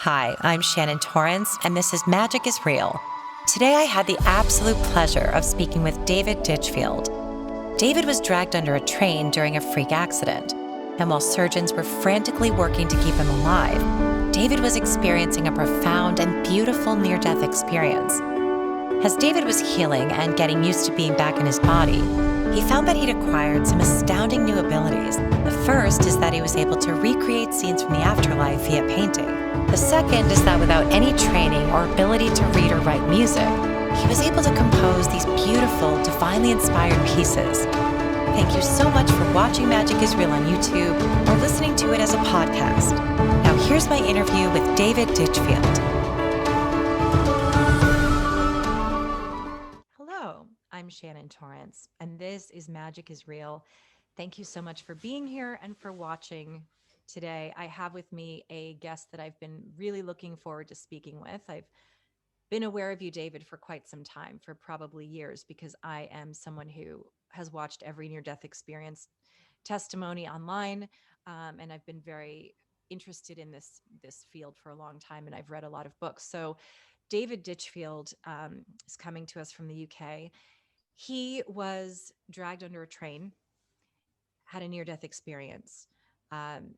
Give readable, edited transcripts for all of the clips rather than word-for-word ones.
Hi, I'm Shannon Torrance, and this is Magic is Real. Today I had the absolute pleasure of speaking with David Ditchfield. David was dragged under a train during a freak accident, and while surgeons were frantically working to keep him alive, David was experiencing a profound and beautiful near-death experience. As David was healing and getting used to being back in his body, he found that he'd acquired some astounding new abilities. The first is that he was able to recreate scenes from the afterlife via painting. The second is that without any training or ability to read or write music, he was able to compose these beautiful, divinely inspired pieces. Thank you so much for watching Magic is Real on YouTube or listening to it as a podcast. Now here's my interview with David Ditchfield. Hello, I'm Shannon Torrance, and this is Magic is Real. Thank you so much for being here and for watching today. I have with me a guest that I've been really looking forward to speaking with. I've been aware of you, David, for quite some time, for probably years, because I am someone who has watched every near-death experience testimony online, and I've been very interested in this field for a long time, and I've read a lot of books. So David Ditchfield is coming to us from the UK. He was dragged under a train, had a near-death experience, um,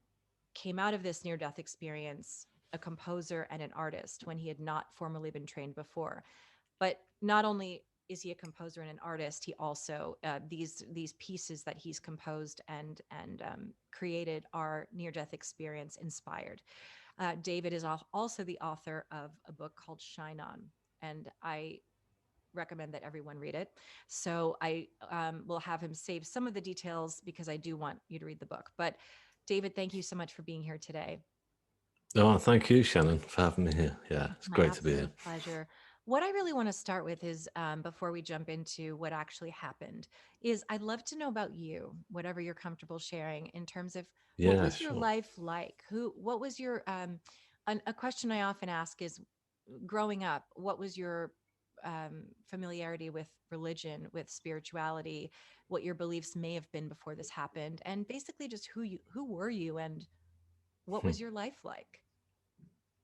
came out of this near-death experience a composer and an artist when he had not formally been trained before. But not only is he a composer and an artist, he also these pieces that he's composed and created are near-death experience inspired. David is also the author of a book called Shine On, and I recommend that everyone read it. So I will have him save some of the details because I do want you to read the book. But David, thank you so much for being here today. Oh, thank you, Shannon, for having me here. Yeah, it's My great to be absolute here. pleasure. What I really want to start with is before we jump into what actually happened, is I'd love to know about you, whatever you're comfortable sharing in terms of what Yeah, was your sure. life like? What was your, a question I often ask is growing up, what was your familiarity with religion, with spirituality, what your beliefs may have been before this happened, and basically just who were you and what Hmm. was your life like?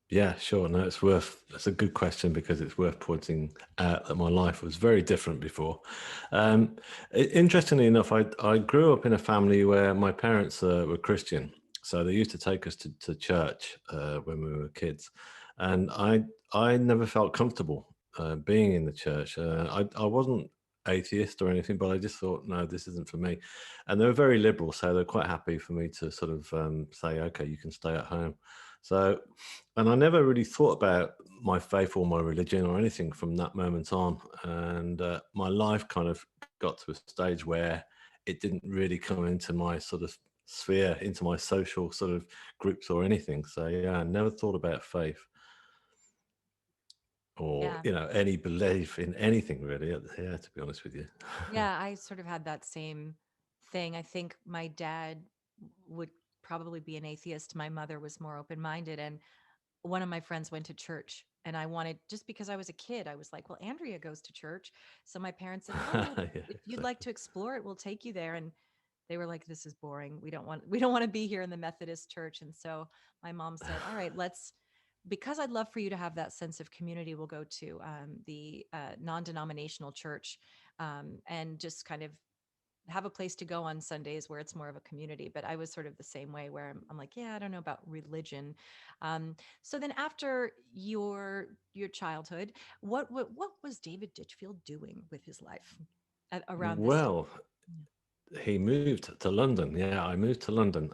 Yeah, sure. No, it's a good question because it's worth pointing out that my life was very different before. Interestingly enough, I grew up in a family where my parents were Christian. So they used to take us to church when we were kids. And I never felt comfortable being in the church. I wasn't atheist or anything, but I just thought, no, this isn't for me. And they were very liberal, so they're quite happy for me to sort of say, okay, you can stay at home. So, and I never really thought about my faith or my religion or anything from that moment on. And my life kind of got to a stage where it didn't really come into my sort of sphere, into my social sort of groups or anything. So, yeah, I never thought about faith or, Yeah. any belief in anything really. Yeah, to be honest with you. Yeah, I sort of had that same thing. I think my dad would probably be an atheist. My mother was more open-minded, and one of my friends went to church, and I wanted, just because I was a kid, I was like, "Well, Andrea goes to church." So my parents said, "Well, Yeah, if you'd like exactly. to explore it, we'll take you there." And they were like, "This is boring. We don't want to be here in the Methodist church." And so my mom said, "All right, let's, because I'd love for you to have that sense of community, we'll go to the non-denominational church and just kind of have a place to go on Sundays where it's more of a community." But I was sort of the same way where I'm like, yeah, I don't know about religion. So then after your childhood, what was David Ditchfield doing with his life around this time? Well, he moved to London. Yeah, I moved to London.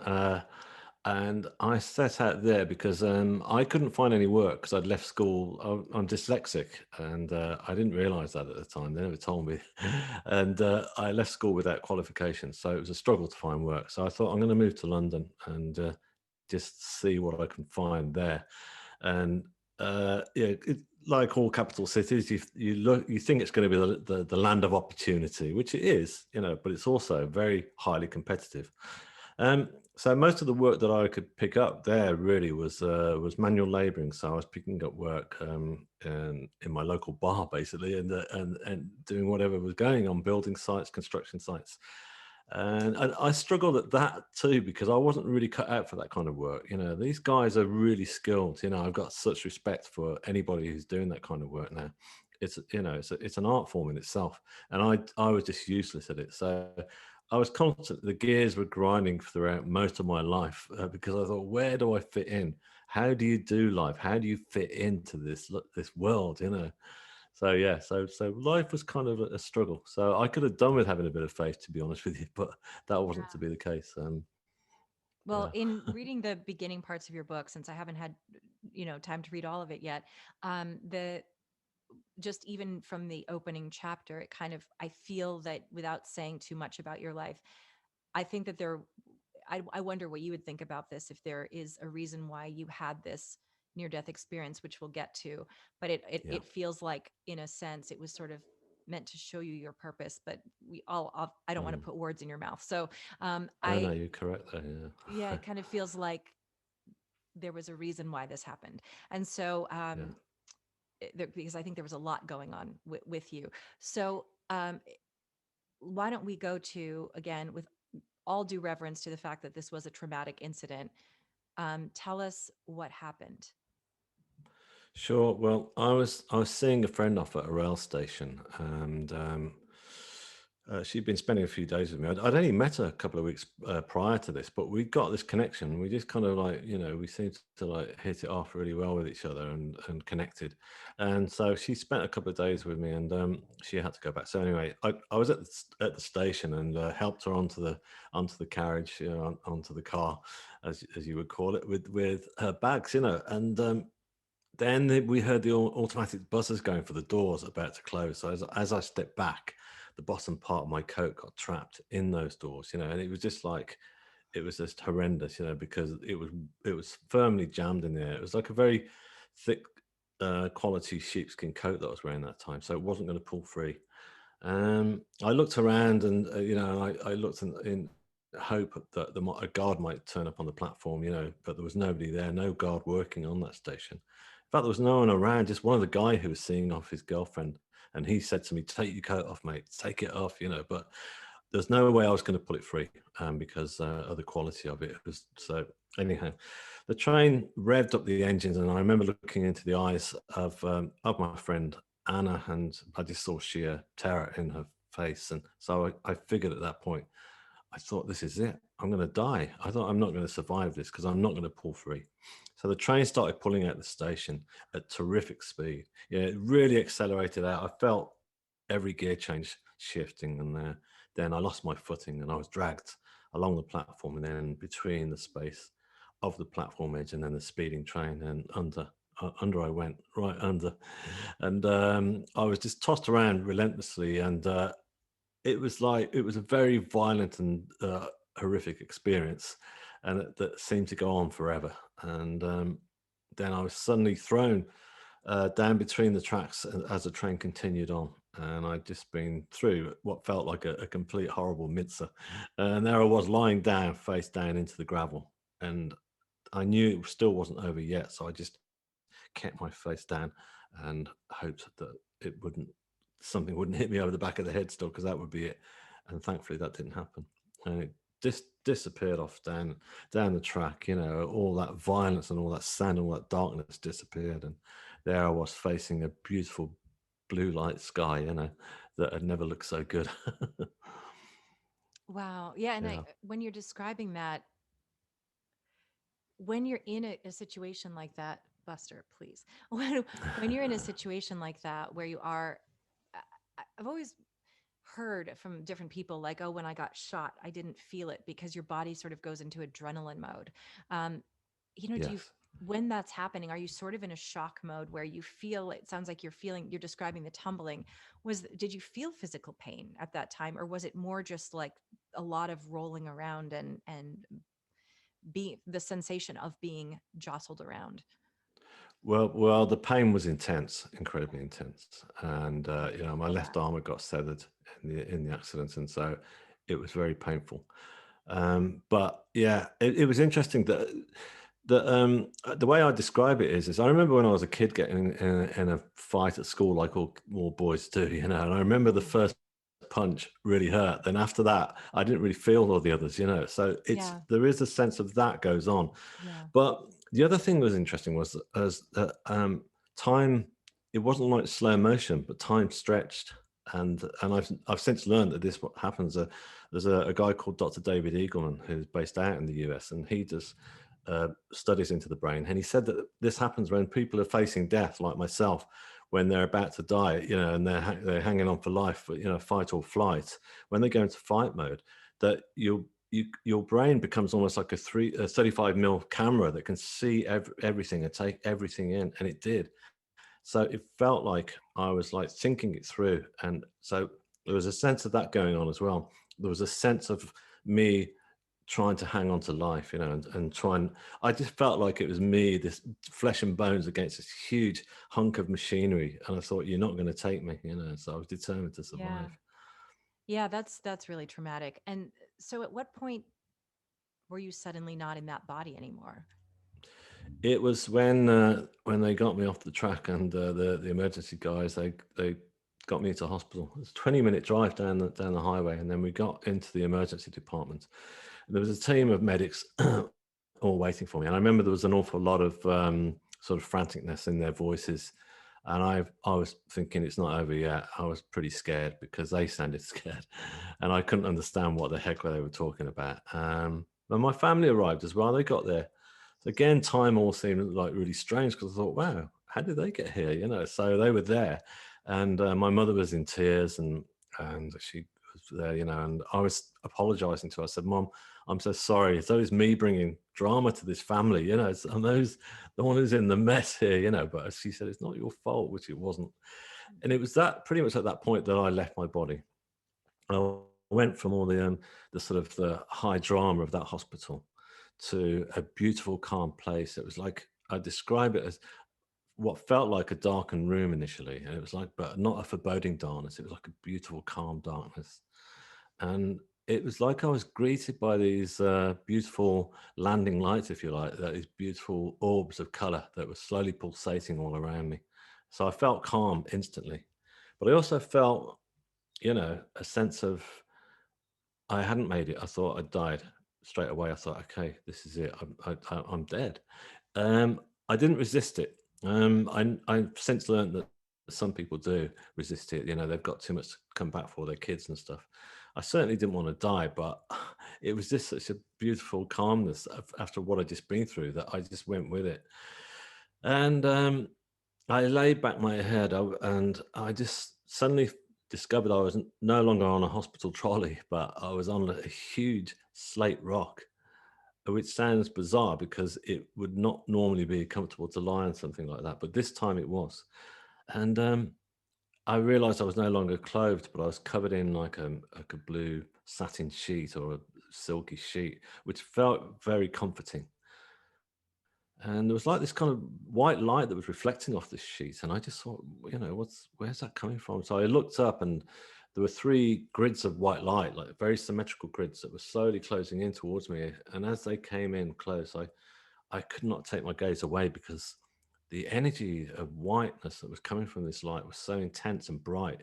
And I set out there because I couldn't find any work because I'd left school. I'm dyslexic, and I didn't realise that at the time. They never told me, and I left school without qualifications, so it was a struggle to find work. So I thought I'm going to move to London and just see what I can find there. And yeah, like all capital cities, you think it's going to be the land of opportunity, which it is, but it's also very highly competitive. So most of the work that I could pick up there really was manual labouring. So I was picking up work in my local bar basically, and doing whatever was going on, building sites, construction sites. And I struggled at that too because I wasn't really cut out for that kind of work. These guys are really skilled. I've got such respect for anybody who's doing that kind of work now. It's an art form in itself, and I was just useless at it. So I was constant. The gears were grinding throughout most of my life because I thought, where do I fit in? How do you do life? How do you fit into this world? So yeah, so life was kind of a struggle. So I could have done with having a bit of faith, to be honest with you, but that wasn't to be the case. Well, Yeah. in reading the beginning parts of your book, since I haven't had, time to read all of it yet, the just even from the opening chapter, it kind of, I feel that without saying too much about your life, I think that I wonder what you would think about this, if there is a reason why you had this near death experience, which we'll get to. But Yeah. it feels like, in a sense, it was sort of meant to show you your purpose. But I don't want to Mm. put words in your mouth. So No, no, I, you're correct there. yeah, Yeah. it kind of feels like there was a reason why this happened. And so, Yeah. because I think there was a lot going on with you. So, why don't we go to, again, with all due reverence to the fact that this was a traumatic incident, tell us what happened. Sure. Well, I was seeing a friend off at a rail station, and she'd been spending a few days with me. I'd only met her a couple of weeks prior to this, but we got this connection. We just kind of like, we seemed to like hit it off really well with each other and connected. And so she spent a couple of days with me, and she had to go back. So anyway, I was at the station and helped her onto the carriage, onto the car, as you would call it, with her bags, and. Then we heard the automatic buzzers going for the doors about to close. So as I stepped back, the bottom part of my coat got trapped in those doors, and it was just like it was just horrendous, because it was firmly jammed in there. It was like a very thick quality sheepskin coat that I was wearing that time, so it wasn't going to pull free. I looked around and I looked in hope that a guard might turn up on the platform, but there was nobody there, no guard working on that station. In fact, there was no one around, just one of the guy who was seeing off his girlfriend, and he said to me, "Take your coat off, mate. Take it off," But there's no way I was going to pull it free because of the quality of it. It was so. Anyhow, the train revved up the engines, and I remember looking into the eyes of my friend Anna, and I just saw sheer terror in her face. And so I figured at that point, I thought, this is it. I'm going to die. I thought, I'm not going to survive this because I'm not going to pull free. So the train started pulling out the station at terrific speed. Yeah, it really accelerated out. I felt every gear change shifting, and then I lost my footing and I was dragged along the platform and then between the space of the platform edge and then the speeding train, and under I went, right under. And I was just tossed around relentlessly, and it was a very violent and horrific experience, and that seemed to go on forever. And then I was suddenly thrown down between the tracks as the train continued on. And I'd just been through what felt like a complete horrible mitzvah. And there I was lying down, face down into the gravel. And I knew it still wasn't over yet. So I just kept my face down and hoped that something wouldn't hit me over the back of the head still, because that would be it. And thankfully that didn't happen. And it just disappeared off down the track, all that violence and all that sand and all that darkness disappeared. And there I was facing a beautiful blue light sky, that had never looked so good. Wow. Yeah. And Yeah. when you're describing that, when you're in a situation like that, Buster, please, when you're in a situation like that where you are, I've always heard from different people like, oh, when I got shot, I didn't feel it because your body sort of goes into adrenaline mode. Um, do you, Yes. when that's happening, are you sort of in a shock mode where you feel, it sounds like you're describing the tumbling. Did you feel physical pain at that time? Or was it more just like a lot of rolling around and be the sensation of being jostled around? Well, the pain was intense, incredibly intense, and my Feel left that. arm had got severed in the accident, and so it was very painful. But yeah, it was interesting that the way I describe it is I remember when I was a kid getting in a fight at school, like all boys do, and I remember the Oh, first punch really hurt, then after that, I didn't really feel all the others, you know. So it's Yeah. there is a sense of that goes on. Yeah. But the other thing that was interesting was as time. It wasn't like slow motion, but time stretched. And I've since learned that this what happens. There's a guy called Dr. David Eagleman who's based out in the US, and he does studies into the brain. And he said that this happens when people are facing death, like myself, when they're about to die, you know, and they're hanging on for life, you know, fight or flight. When they go into fight mode, that your brain becomes almost like a 35 mil camera that can see everything and take everything in, and it did. So it felt like I was like thinking it through, and so there was a sense of that going on as well. There was a sense of me trying to hang on to life, you know, and try and I just felt like it was me, this flesh and bones against this huge hunk of machinery. And I thought, you're not going to take me, you know. So I was determined to Yeah. survive. Yeah, that's really traumatic. And so at what point were you suddenly not in that body anymore? It was when they got me off the track, and the emergency guys, they got me into hospital. It was a 20-minute drive down the highway, and then we got into the emergency department. And there was a team of medics all waiting for me. And I remember there was an awful lot of sort of franticness in their voices. And I was thinking it's not over yet. I was pretty scared because they sounded scared, and I couldn't understand what the heck they were talking about. But my family arrived as well. They got there. So again, time all seemed like really strange because I thought, wow, how did they get here? You know, so they were there, and my mother was in tears, and she was there, you know, and I was apologizing to her. I said, Mom, I'm so sorry. It's always me bringing drama to this family, you know. I'm those the one who's in the mess here, you know. But she said it's not your fault, which it wasn't. And it was that pretty much at that point that I left my body. I went from all the sort of the high drama of that hospital to a beautiful, calm place. It was like I describe it as what felt like a darkened room initially, and it was like, but not a foreboding darkness. It was like a beautiful, calm darkness, and it was like I was greeted by these beautiful landing lights, if you like, these beautiful orbs of color that were slowly pulsating all around me. So I felt calm instantly, but I also felt, you know, a sense of I hadn't made it. I thought I'd died straight away. I thought, okay, this is it. I'm dead. I didn't resist it. I've since learned that some people do resist it. You know, they've got too much to come back for their kids and stuff. I certainly didn't want to die, but it was just such a beautiful calmness after what I'd just been through that I just went with it. And I laid back my head and I just suddenly discovered I was no longer on a hospital trolley, but I was on a huge slate rock, which sounds bizarre because it would not normally be comfortable to lie on something like that. But this time it was. And I realized I was no longer clothed, but I was covered in like a blue satin sheet or a silky sheet, which felt very comforting. And there was like this kind of white light that was reflecting off this sheet, and I just thought, you know, where's that coming from? So I looked up, and there were three grids of white light, like very symmetrical grids that were slowly closing in towards me. And as they came in close, I could not take my gaze away because the energy of whiteness that was coming from this light was so intense and bright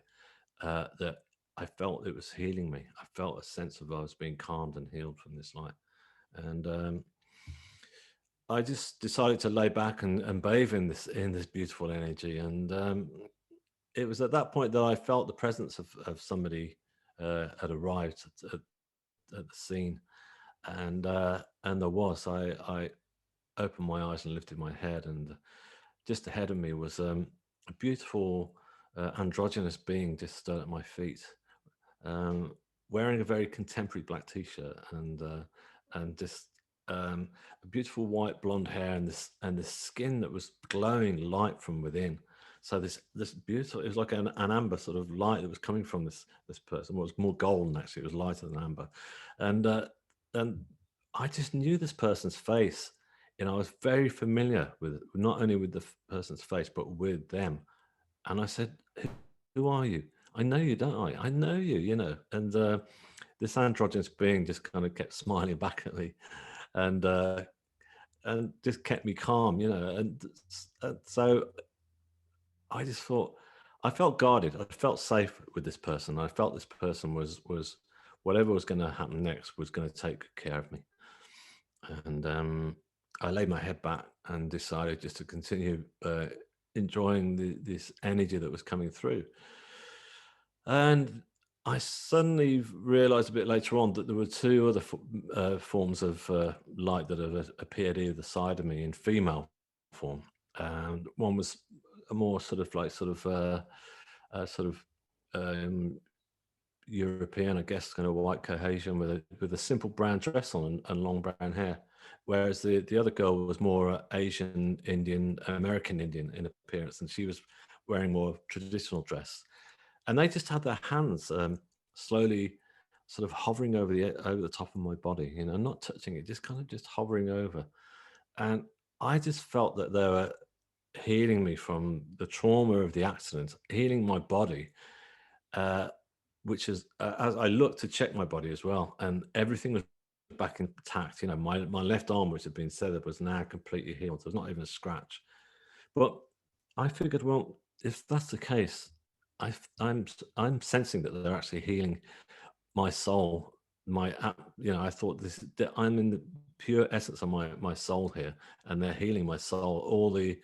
that I felt it was healing me. I felt a sense of I was being calmed and healed from this light. And I just decided to lay back and bathe in this beautiful energy, and it was at that point that I felt the presence of somebody had arrived at the scene, and there was. I opened my eyes and lifted my head, and just ahead of me was a beautiful androgynous being just stood at my feet, um, wearing a very contemporary black t-shirt and just a beautiful white blonde hair and this skin that was glowing light from within. So this beautiful, it was like an amber sort of light that was coming from this person. Well, it was more golden actually. It was lighter than amber, and and I just knew this person's face. You know, I was very familiar with not only with the person's face but with them. And I said, who are you? I know you, don't I? I know you, you know. And this androgynous being just kind of kept smiling back at me, and and just kept me calm, you know. And so I just thought I felt guarded. I felt safe with this person. I felt this person was whatever was going to happen next was going to take good care of me. And I laid my head back and decided just to continue enjoying this energy that was coming through. And I suddenly realized a bit later on that there were two other forms of light that have appeared either side of me in female form. And one was a more sort of um, European, I guess, kind of white Caucasian with a simple brown dress on and long brown hair, whereas the other girl was more Asian Indian, American Indian in appearance, and she was wearing more traditional dress. And they just had their hands slowly sort of hovering over the top of my body, you know, not touching it, just kind of just hovering over. And I just felt that they were healing me from the trauma of the accident, healing my body, uh, which is as I looked to check my body as well, and everything was back intact. You know, my left arm, which had been severed, was now completely healed. There's not even a scratch. But I figured, well, if that's the case, I'm sensing that they're actually healing my soul. You know, I thought that I'm in the pure essence of my soul here, and they're healing my soul. All the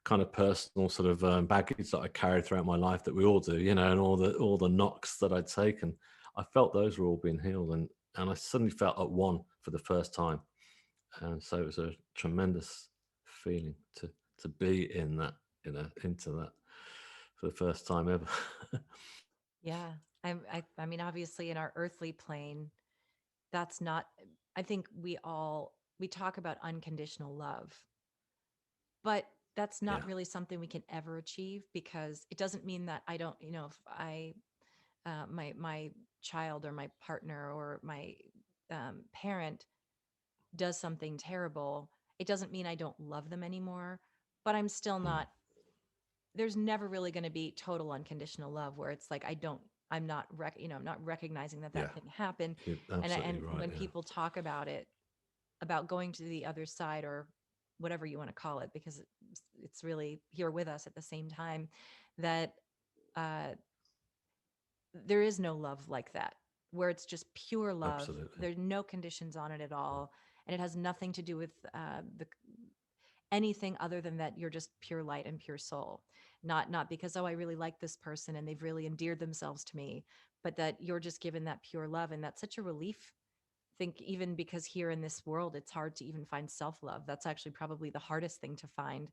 kind of personal sort of baggage that I carried throughout my life that we all do, you know, and all the knocks that I'd taken, I felt those were all being healed, and I suddenly felt at one for the first time, and so it was a tremendous feeling to be in that, you know, into that for the first time ever. Yeah. I mean, obviously in our earthly plane, that's not, I think we talk about unconditional love, but that's not Yeah. really something we can ever achieve, because it doesn't mean that I don't, if my child or my partner or my parent does something terrible, it doesn't mean I don't love them anymore, but I'm still Mm. not, there's never really going to be total unconditional love where it's like I'm not I'm not recognizing that Yeah, that thing happened. you're And absolutely right. when Yeah. people talk about it, about going to the other side, or whatever you want to call it, because it's really here with us at the same time, that uh there is no love like that, where it's just pure love. Absolutely. There's no conditions on it at Mm. all, and it has nothing to do with the anything other than that you're just pure light and pure soul. Not because, oh, I really like this person and they've really endeared themselves to me, but that you're just given that pure love, and that's such a relief. Think, even because here in this world it's hard to even find self-love, that's actually probably the hardest thing to find.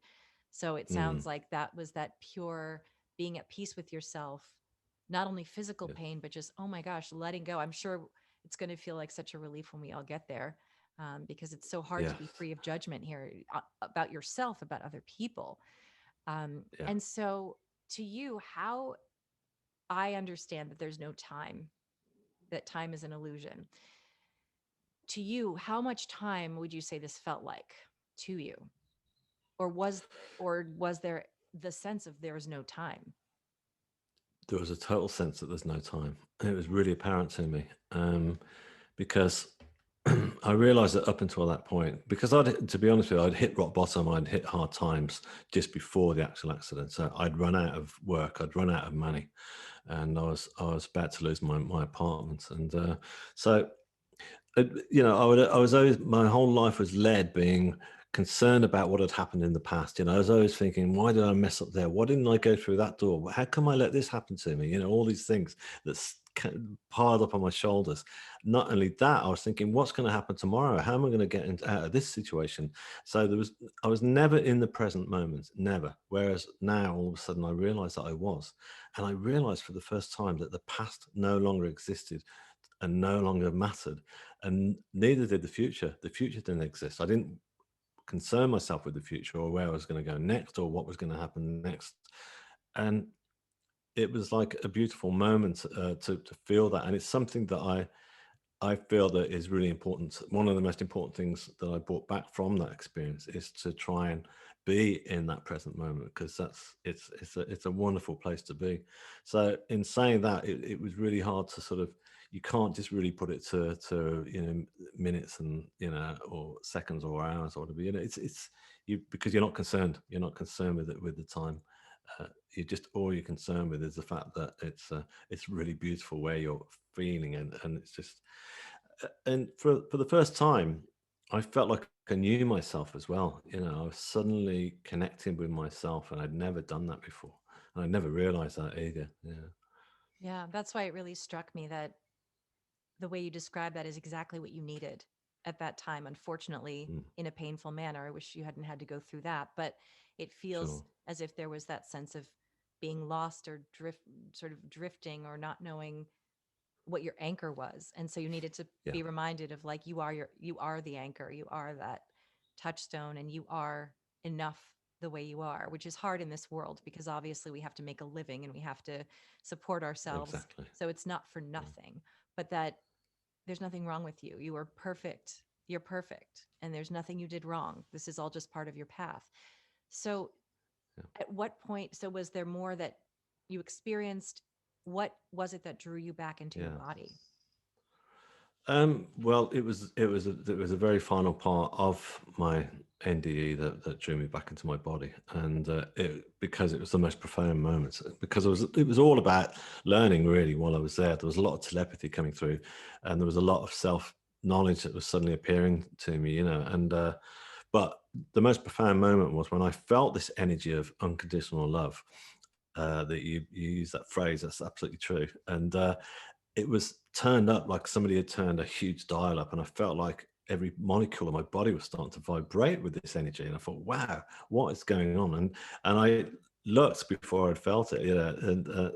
So it Mm. sounds like that was that pure being at peace with yourself, not only physical Yes. pain, but just, oh my gosh, letting go. I'm sure it's going to feel like such a relief when we all get there, because it's so hard to be Yes. free of judgment here, about yourself, about other people. Yeah. And so, to you, how, I understand that there's no time, that time is an illusion. To you, how much time would you say this felt like to you? Or was there the sense of there is no time? There was a total sense that there's no time. It was really apparent to me, because I realized that up until that point, because to be honest with you, I'd hit rock bottom, I'd hit hard times just before the actual accident. So I'd run out of work, I'd run out of money, and I was about to lose my apartment, and so you know, I was always, my whole life was led being concerned about what had happened in the past. You know, I was always thinking, why did I mess up there? Why didn't I go through that door? How come I let this happen to me? You know, all these things that's piled up on my shoulders. Not only that, I was thinking, what's going to happen tomorrow? How am I going to get out of this situation? So I was never in the present moment, never. Whereas now, all of a sudden, I realized that I was, and I realized for the first time that the past no longer existed and no longer mattered, and neither did the future. The future didn't exist. I didn't concern myself with the future or where I was going to go next or what was going to happen next. And it was like a beautiful moment to feel that, and it's something that I feel that is really important. One of the most important things that I brought back from that experience is to try and be in that present moment, because it's a wonderful place to be. So in saying that, it was really hard to sort of, you can't just really put it to you know, minutes and, you know, or seconds or hours or whatever. You know, it's you, because you're not concerned with it, with the time. you just all you're concerned with is the fact that it's really beautiful where you're feeling, and it's just and for the first time, I felt like I knew myself as well. You know, I was suddenly connecting with myself, and I'd never done that before, and I never realized that either. Yeah. Yeah, that's why it really struck me that the way you describe that is exactly what you needed at that time, unfortunately, Mm, in a painful manner. I wish you hadn't had to go through that, but it feels sure. as if there was that sense of being lost or sort of drifting or not knowing what your anchor was. And so you needed to Yeah. be reminded of like you are the anchor, you are that touchstone, and you are enough the way you are, which is hard in this world because obviously we have to make a living and we have to support ourselves. Exactly. So it's not for Mm, nothing, but that there's nothing wrong with you. You are perfect. You're perfect. And there's nothing you did wrong. This is all just part of your path. So, yeah. at what point? So, was there more that you experienced? What was it that drew you back into your Yeah. body? Well, it was a very final part of my NDE that drew me back into my body, and because it was the most profound moment. Because it was all about learning really while I was there. There was a lot of telepathy coming through, and there was a lot of self knowledge that was suddenly appearing to me. You know, and but the most profound moment was when I felt this energy of unconditional love. That you use that phrase. That's absolutely true, and it was turned up like somebody had turned a huge dial up, and I felt like every molecule of my body was starting to vibrate with this energy. And I thought, wow, what is going on? And I looked before I'd felt it, you know, and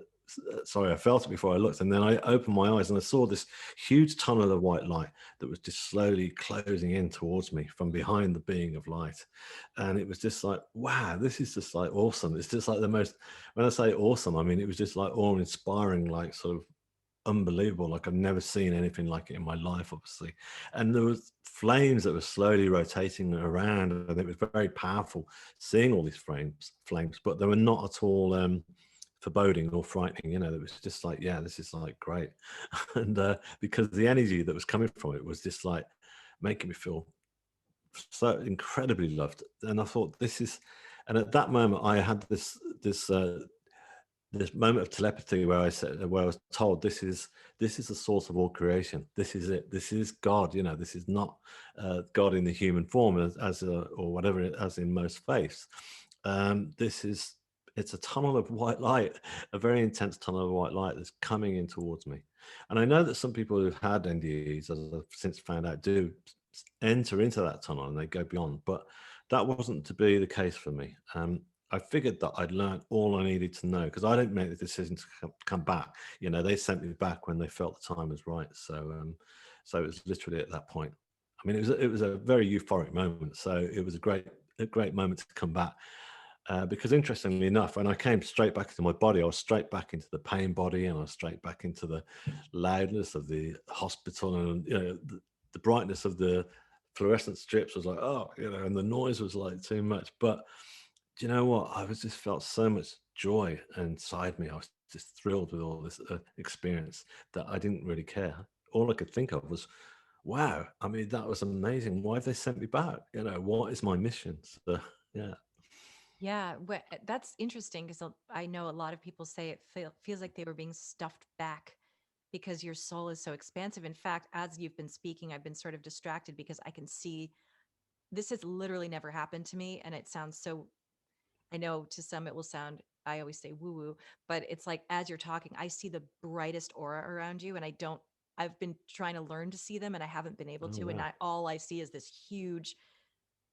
sorry, I felt it before I looked, and then I opened my eyes and I saw this huge tunnel of white light that was just slowly closing in towards me from behind the being of light. And it was just like, wow, this is just like awesome. It's just like the most, when I say awesome, I mean it was just like awe inspiring, like sort of unbelievable. Like I've never seen anything like it in my life, obviously. And there was flames that were slowly rotating around, and it was very powerful seeing all these flames, but they were not at all foreboding or frightening. You know, it was just like, yeah, this is like great. And because the energy that was coming from it was just like making me feel so incredibly loved. And I thought, this is, and at that moment, I had this moment of telepathy where I said, where I was told, this is the source of all creation. This is it. This is God. You know, this is not God in the human form or whatever, as in most faiths. This is, it's a tunnel of white light, a very intense tunnel of white light that's coming in towards me. And I know that some people who've had NDEs, as I've since found out, do enter into that tunnel and they go beyond. But that wasn't to be the case for me. I figured that I'd learned all I needed to know because I didn't make the decision to come back. You know, they sent me back when they felt the time was right. So it was literally at that point. I mean, it was a very euphoric moment. So it was a great moment to come back. Because interestingly enough, when I came straight back into my body, I was straight back into the pain body, and I was straight back into the loudness of the hospital, and you know, the brightness of the fluorescent strips was like, oh, you know, and the noise was like too much. But do you know what? I was just felt so much joy inside me. I was just thrilled with all this experience that I didn't really care. All I could think of was, wow, I mean, that was amazing. Why have they sent me back? You know, what is my mission? So, yeah. Yeah, that's interesting because I know a lot of people say it feels like they were being stuffed back because your soul is so expansive. In fact, as you've been speaking, I've been sort of distracted because I can see this has literally never happened to me. And it sounds so, I know to some it will sound, I always say woo woo, but it's like as you're talking, I see the brightest aura around you. And I've been trying to learn to see them and I haven't been able Oh, to. And wow. all I see is this huge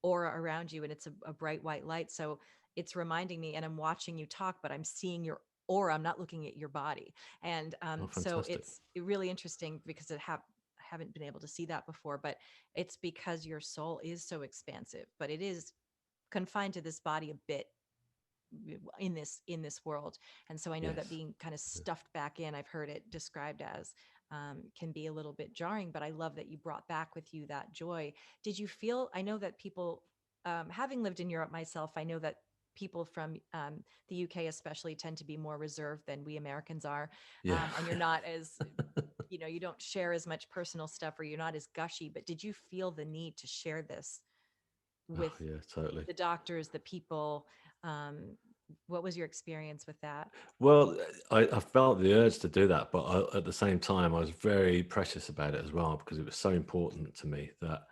aura around you and it's a bright white light. So it's reminding me, and I'm watching you talk, but I'm seeing your aura. I'm not looking at your body. And Oh, so fantastic. it's really interesting because I haven't been able to see that before, but it's because your soul is so expansive, but it is confined to this body a bit in this world. And so I know that Yes. being kind of Yeah. stuffed back in, I've heard it described as, can be a little bit jarring, but I love that you brought back with you that joy. Did you feel, I know that people, having lived in Europe myself, I know that people from the UK especially tend to be more reserved than we Americans are. Yeah. And you're not as, you don't share as much personal stuff or you're not as gushy, but did you feel the need to share this Oh, with yeah, totally. the doctors, the people? What was your experience with that? Well, I felt the urge to do that, but at the same time, I was very precious about it as well because it was so important to me that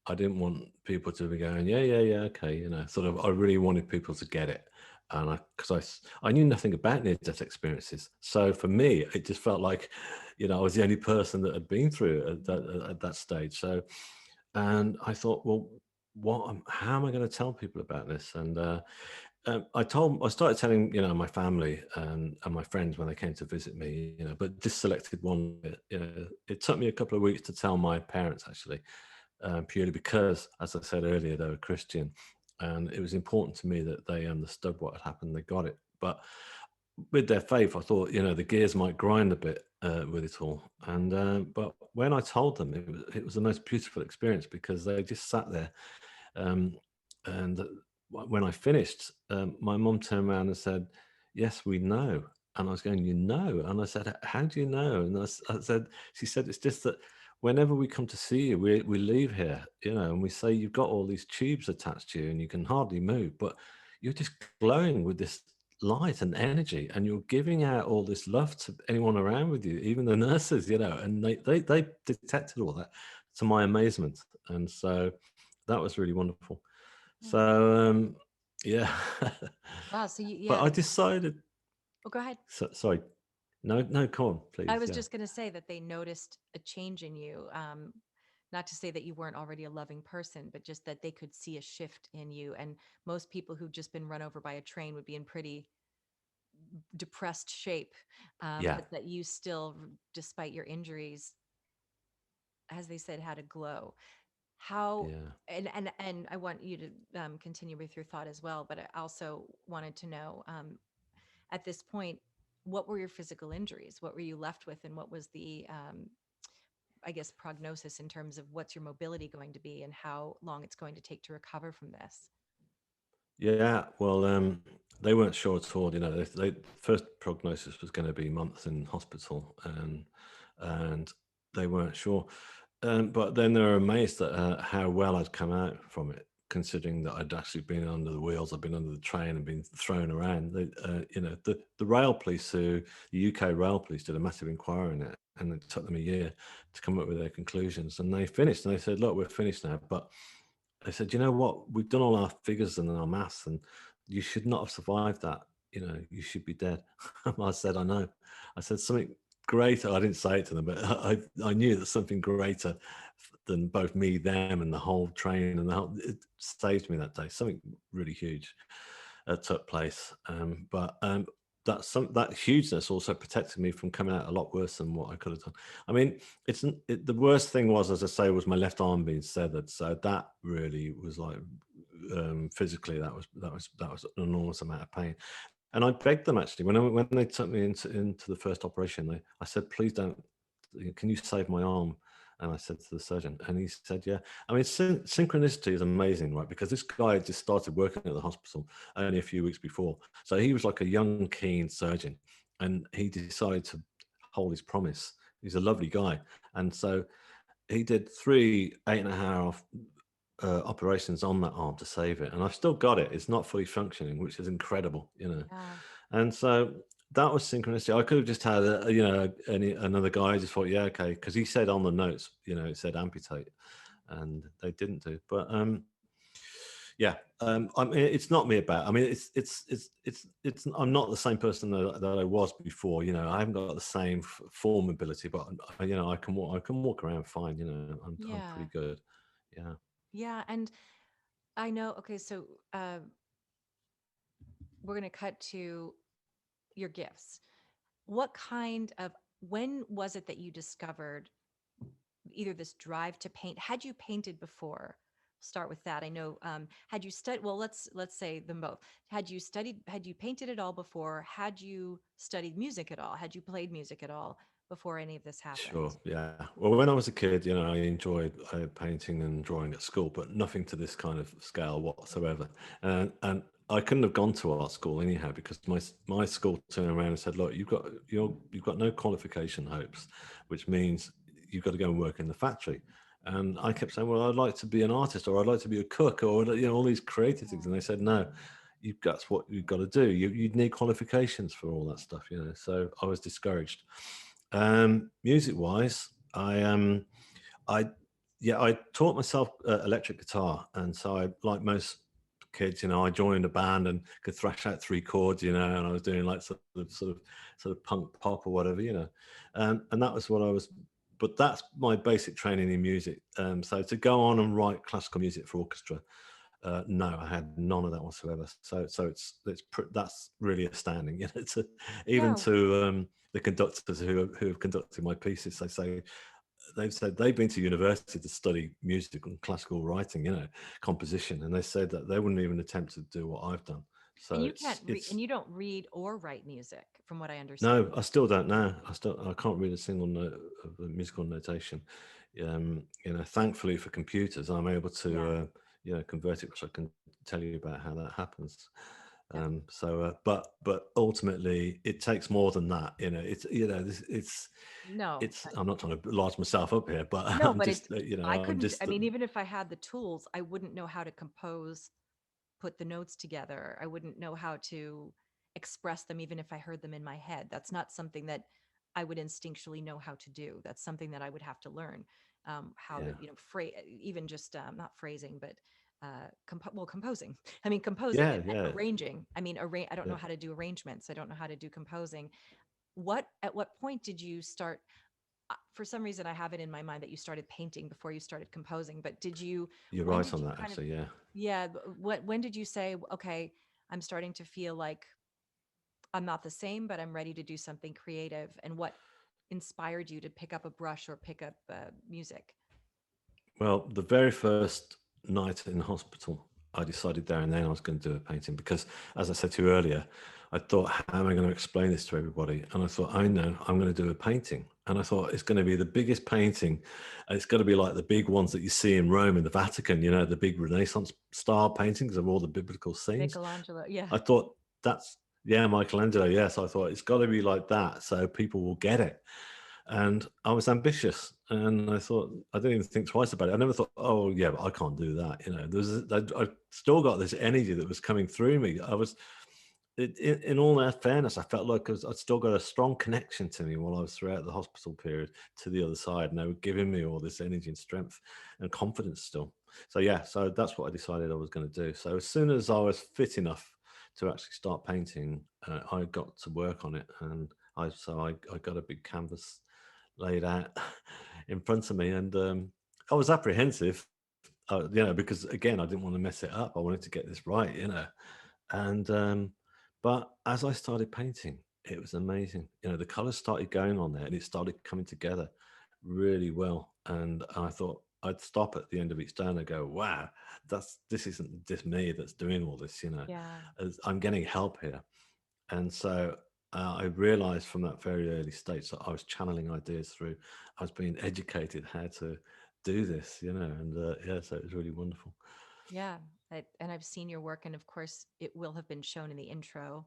I didn't want people to be going, yeah, yeah, yeah, okay, sort of. I really wanted people to get it, and I knew nothing about near-death experiences, so for me, it just felt like, I was the only person that had been through it at that stage. So, and I thought, well, how am I going to tell people about this? And I started telling, my family and my friends when they came to visit me, but just selected one. It took me a couple of weeks to tell my parents actually, purely because, as I said earlier, they were Christian, and it was important to me that they understood what had happened. They got it, but with their faith, I thought, the gears might grind a bit with it all. And but when I told them, it was the most beautiful experience because they just sat there, um, and when I finished, my mum turned around and said, "Yes, we know." And I was going, "You know?" And I said, "How do you know?" And I said, she said, "It's just that whenever we come to see you, we leave here, and we say you've got all these tubes attached to you and you can hardly move, but you're just glowing with this light and energy, and you're giving out all this love to anyone around with you, even the nurses, and they detected all that to my amazement. And so that was really wonderful. Yeah. So, yeah. Wow. So you, But yeah. I decided, Oh, go ahead. sorry, no, no, come on, I please. was Yeah. just going to say that they noticed a change in you. Not to say that you weren't already a loving person, but just that they could see a shift in you. And most people who've just been run over by a train would be in pretty depressed shape. Yeah. But that you still, despite your injuries, as they said, had a glow. How Yeah. and I want you to continue with your thought as well. But I also wanted to know, at this point, what were your physical injuries? What were you left with, and what was the I guess, prognosis in terms of what's your mobility going to be and how long it's going to take to recover from this? Yeah, well, they weren't sure at all. First prognosis was going to be months in hospital, and they weren't sure. But then they were amazed at how well I'd come out from it, considering that I'd actually been under the wheels, I'd been under the train and been thrown around. The rail police, the UK rail police, did a massive inquiry in it, and it took them a year to come up with their conclusions. And they finished, and they said, "Look, we're finished now, but." I said, you know what? We've done all our figures and our maths, and you should not have survived that. You should be dead. I said, I know. I said something greater. I didn't say it to them, but I knew that something greater than both me, them, and the whole train and it saved me that day. Something really huge took place. But that hugeness also protected me from coming out a lot worse than what I could have done. I mean, the worst thing was, as I say, was my left arm being severed. So that really was like, physically, that was an enormous amount of pain. And I begged them actually when they took me into the first operation. I said, please don't. Can you save my arm? And I said to the surgeon, and he said, yeah. I mean, synchronicity is amazing, right? Because this guy had just started working at the hospital only a few weeks before. So he was like a young, keen surgeon, and he decided to hold his promise. He's a lovely guy. And so he did 3 8.5 operations on that arm to save it. And I've still got it. It's not fully functioning, which is incredible. Yeah. And so that was synchronicity. I could have just had another guy. I just thought, yeah, okay, because he said on the notes, it said amputate, and they didn't do. But yeah, I mean, it's not me about. I mean, it's. I'm not the same person that I was before. I haven't got the same form ability, but I can walk. I can walk around fine. I'm Yeah. pretty good. Yeah. Yeah. And I know, okay, so we're going to cut to your gifts. What kind of, when was it that you discovered either this drive to paint? Had you painted before? Start with that. I know, had you studied, well, let's say them both. Had you painted at all before? Had you studied music at all? Had you played music at all before any of this happened? Sure. Yeah. Well, when I was a kid, I enjoyed painting and drawing at school, but nothing to this kind of scale whatsoever. And I couldn't have gone to art school anyhow because my school turned around and said, "Look, you've got no qualification hopes, which means you've got to go and work in the factory." And I kept saying, "Well, I'd like to be an artist, or I'd like to be a cook, or all these creative things." And they said, "No, that's what you've got to do. You need qualifications for all that stuff, you know. So I was discouraged. Music wise, I yeah, I taught myself electric guitar, and so I, like most kids, you know, I joined a band and could thrash out three chords, you know, and I was doing like sort of punk pop or whatever, you know, and that was what I was. But that's my basic training in music. So to go on and write classical music for orchestra, no, I had none of that whatsoever. So that's really astounding, you know, to even No, to the conductors who have conducted my pieces. They've said they've been to university to study music and classical writing, you know, composition, and they said that they wouldn't even attempt to do what I've done. and So you can't read, and you don't read or write music, from what I understand. no, I still don't know. I can't read a single note of the musical notation. You know, thankfully for computers, I'm able to Yeah, you know, convert it, which I can tell you about how that happens. yeah. But ultimately, it takes more than that. You know, it's you know, No, it's. I'm not trying to large myself up here, but no, I'm but just you know, I I'm couldn't. I just mean, even if I had the tools, I wouldn't know how to compose, put the notes together. I wouldn't know how to express them, even if I heard them in my head. That's not something that I would instinctually know how to do. That's something that I would have to learn, how to, yeah, even just not phrasing, but composing. I mean, composing yeah, and yeah, arranging. I mean, I don't know yeah. how to do arrangements. I don't know how to do composing. At what point did you start? For some reason, I have it in my mind that you started painting before you started composing. But You're when right did on you that, kind of, actually. Yeah. yeah, when did you say, okay, I'm starting to feel like I'm not the same, but I'm ready to do something creative? And what inspired you to pick up a brush or pick up music? Well, the very first night in hospital, I decided there and then I was going to do a painting because, as I said to you earlier, I thought, how am I going to explain this to everybody? And I thought, I know, I'm going to do a painting. And I thought, it's going to be the biggest painting. It's going to be like the big ones that you see in Rome in the Vatican, you know, the big Renaissance style paintings of all the biblical scenes. Michelangelo, yeah. I thought, yeah, Michelangelo. Yes. I thought it's got to be like that so people will get it. And I was ambitious, and I thought I didn't even think twice about it. I never thought, oh yeah, but I can't do that. You know, I still got this energy that was coming through me. In all that fairness, I felt like I'd still got a strong connection to me while I was throughout the hospital period to the other side, and they were giving me all this energy and strength and confidence still. So yeah, so that's what I decided I was going to do. So as soon as I was fit enough to actually start painting, I got to work on it, and I got a big canvas laid out in front of me, and I was apprehensive, you know, because again, I didn't want to mess it up. I wanted to get this right, you know, and but as I started painting, it was amazing. You know, the colors started going on there, and it started coming together really well. And I thought I'd stop at the end of each day and I go, "Wow, this isn't just me that's doing all this." You know, Yeah. I'm getting help here, and so I realized from that very early stage that I was channeling ideas through. I was being educated how to do this, you know, and yeah, so it was really wonderful. Yeah. And I've seen your work, and of course, it will have been shown in the intro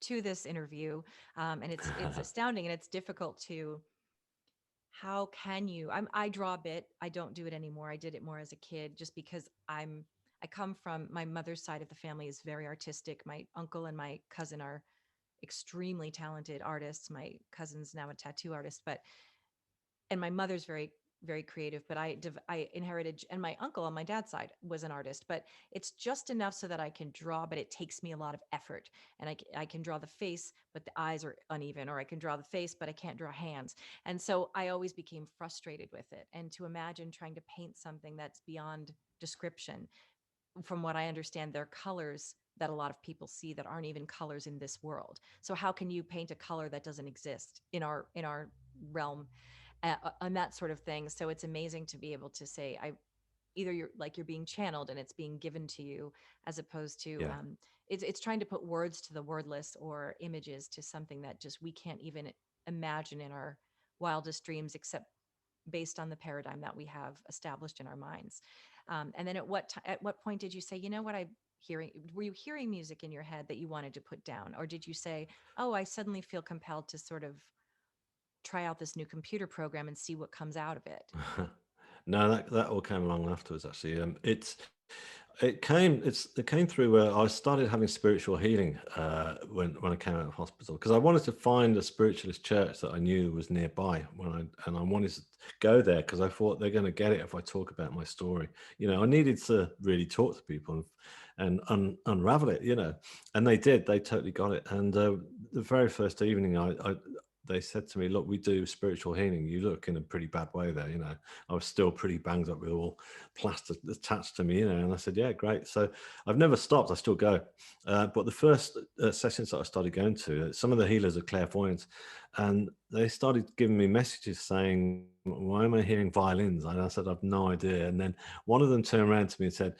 to this interview. And it's astounding, and it's difficult to. How can you? I draw a bit. I don't do it anymore. I did it more as a kid, just because I come from my mother's side of the family is very artistic. My uncle and my cousin are extremely talented artists. My cousin's now a tattoo artist, but and my mother's very creative, but I inherited, and my uncle on my dad's side was an artist, but it's just enough so that I can draw, but it takes me a lot of effort. And I can draw the face, but the eyes are uneven, or I can draw the face, but I can't draw hands. And so I always became frustrated with it. And to imagine trying to paint something that's beyond description, from what I understand, they're colors that a lot of people see that aren't even colors in this world. So how can you paint a color that doesn't exist in our realm, and that sort of thing? So it's amazing to be able to say, I either you're being channeled and it's being given to you, as opposed to Yeah. it's trying to put words to the wordless, or images to something that just we can't even imagine in our wildest dreams, except based on the paradigm that we have established in our minds. And then at what point did you say, you know what, I hearing were you hearing music in your head that you wanted to put down, or did you say, oh, I suddenly feel compelled to sort of try out this new computer program and see what comes out of it? No, that all came along afterwards. Actually, it's It came through where I started having spiritual healing when I came out of hospital, because I wanted to find a spiritualist church that I knew was nearby and I wanted to go there because I thought they're going to get it if I talk about my story. I needed to really talk to people and unravel it. And they did. They totally got it. And the very first evening, they said to me, "Look, we do spiritual healing. You look in a pretty bad way there." I was still pretty banged up with all plaster attached to me. And I said, "Yeah, great." So I've never stopped. I still go. But the first sessions that I started going to, some of the healers are clairvoyant, and they started giving me messages saying, "Why am I hearing violins?" And I said, "I've no idea." And then one of them turned around to me and said,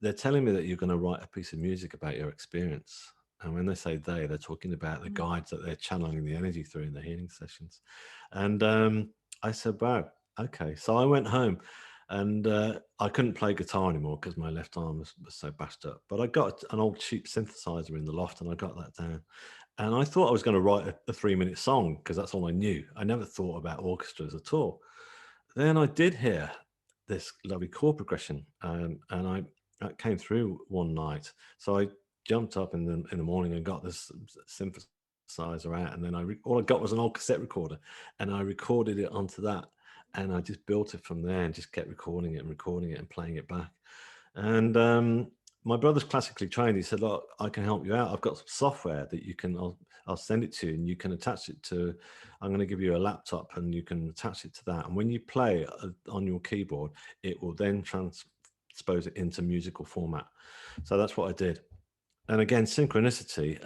"They're telling me that you're going to write a piece of music about your experience." And when they say they're talking about the Mm. guides that they're channeling the energy through in the healing sessions. And I said, "Wow, okay." So I went home, and I couldn't play guitar anymore because my left arm was so bashed up. But I got an old cheap synthesizer in the loft, and I got that down. And I thought I was going to write a 3-minute song because that's all I knew. I never thought about orchestras at all. Then I did hear this lovely chord progression, and that came through one night. So I jumped up in the morning and got this synthesizer out, and then all I got was an old cassette recorder, and I recorded it onto that, and I just built it from there and just kept recording it and playing it back. And my brother's classically trained. He said, "Look, I can help you out. I've got some software that you can. I'll send it to you, and you can attach it to. I'm going to give you a laptop, and you can attach it to that. And when you play on your keyboard, it will then transpose it into musical format." So that's what I did. And again, synchronicity.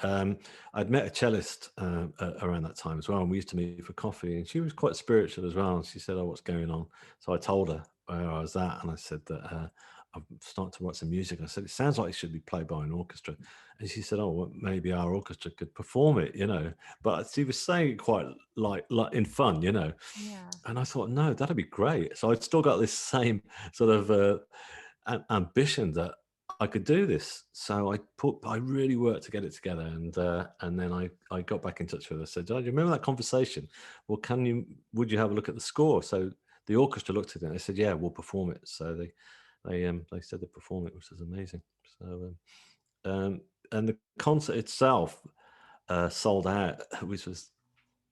I'd met a cellist around that time as well, and we used to meet for coffee. And she was quite spiritual as well. And she said, "Oh, what's going on?" So I told her where I was at, and I said that I'm starting to write some music. I said, "It sounds like it should be played by an orchestra." And she said, "Oh, well, maybe our orchestra could perform it." But she was saying it quite like in fun. Yeah. And I thought, no, that'd be great. So I'd still got this same sort of ambition that I could do this. So I really worked to get it together, and then I got back in touch with her. I said, "Oh, do you remember that conversation? Well, would you have a look at the score?" So the orchestra looked at it and they said, "Yeah, we'll perform it." So they said they'd perform it, which was amazing. So and the concert itself sold out, which was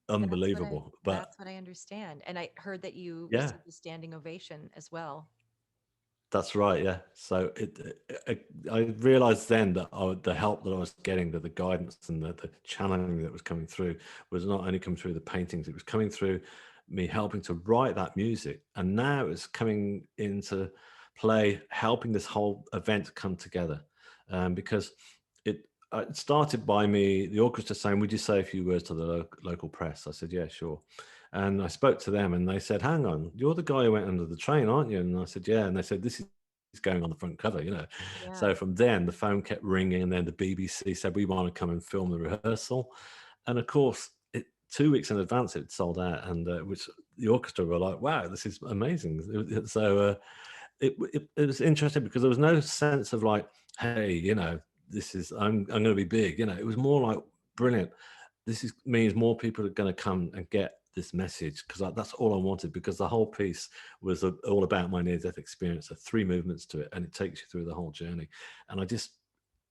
unbelievable. But That's what I understand. And I heard that you yeah, received a standing ovation as well. that's right, yeah. So I realized then that the help that I was getting, the guidance and the channeling that was coming through was not only coming through the paintings, it was coming through me helping to write that music. And now it's coming into play, helping this whole event come together. Because it started by me, the orchestra saying, "Would you say a few words to the local press?" I said, "Yeah, sure." And I spoke to them and they said, "Hang on, you're the guy who went under the train, aren't you?" And I said, "Yeah." And they said, "This is going on the front cover." Yeah. So from then, the phone kept ringing, and then the BBC said, "We want to come and film the rehearsal." And of course, 2 weeks in advance, it sold out, and which the orchestra were like, "Wow, this is amazing." So it was interesting because there was no sense of like, "Hey, this is I'm going to be big." It was more like, "Brilliant. This is means more people are going to come and get this message," because that's all I wanted, because the whole piece was all about my near-death experience. There are 3 movements to it, and it takes you through the whole journey. And I just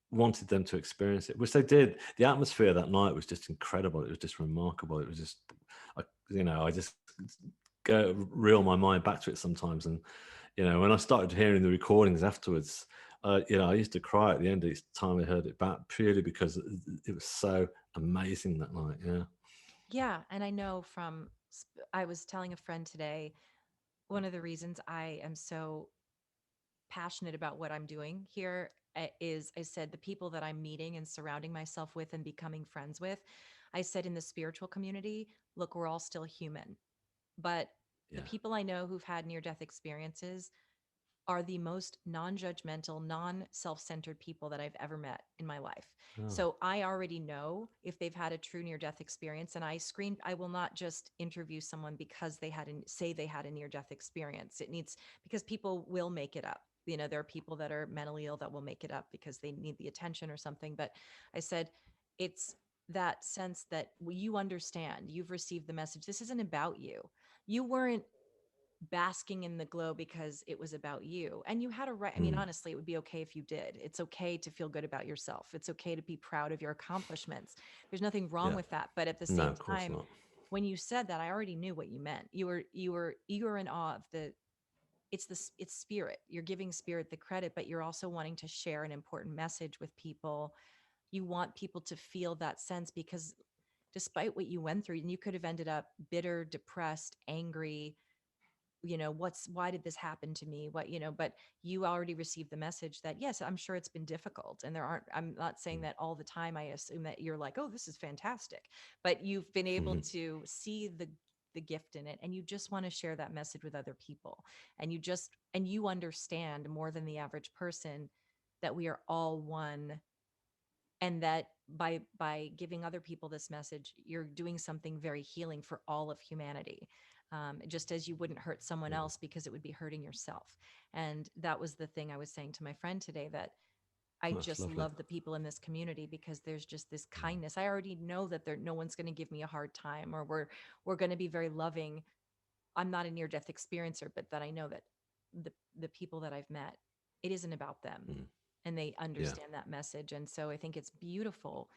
wanted them to experience it, which they did. The atmosphere that night was just incredible. It was just remarkable. It was just, I just go reel my mind back to it sometimes. And when I started hearing the recordings afterwards, I used to cry at the end each time I heard it back, purely because it was so amazing that night. Yeah. Yeah. And I know I was telling a friend today, one of the reasons I am so passionate about what I'm doing here is I said the people that I'm meeting and surrounding myself with and becoming friends with. I said in the spiritual community, look, we're all still human. But the Yeah. people I know who've had near death experiences are the most non-judgmental, non-self-centered people that I've ever met in my life. Oh, So I already know if they've had a true near-death experience, and I will not just interview someone because say they had a near-death experience. It needs because people will make it up. There are people that are mentally ill that will make it up because they need the attention or something. But I said it's that sense that you understand, you've received the message. This isn't about you. You weren't basking in the glow because it was about you. And you had a right. I mean, mm, honestly, it would be okay if you did. It's okay to feel good about yourself. It's okay to be proud of your accomplishments. There's nothing wrong yeah. with that. But at the No, same of course time, not. when you said that, I already knew what you meant. You were in awe of the it's spirit. You're giving spirit the credit, but you're also wanting to share an important message with people. You want people to feel that sense because despite what you went through, and you could have ended up bitter, depressed, angry, why did this happen to me, but you already received the message that yes, I'm sure it's been difficult, and I'm not saying Mm, that all the time. I assume that you're like, oh, this is fantastic, but you've been able mhm, to see the gift in it, and you just want to share that message with other people, and you understand more than the average person that we are all one, and that by giving other people this message, you're doing something very healing for all of humanity, just as you wouldn't hurt someone mm. else because it would be hurting yourself. And that was the thing I was saying to my friend today, that I That's just lovely. love the people in this community because there's just this Mm, kindness. I already know that no one's going to give me a hard time, or we're going to be very loving. I'm not a near death experiencer, but that I know that the people that I've met, it isn't about them, mm. and they Yeah, understand that message. And so I think it's beautiful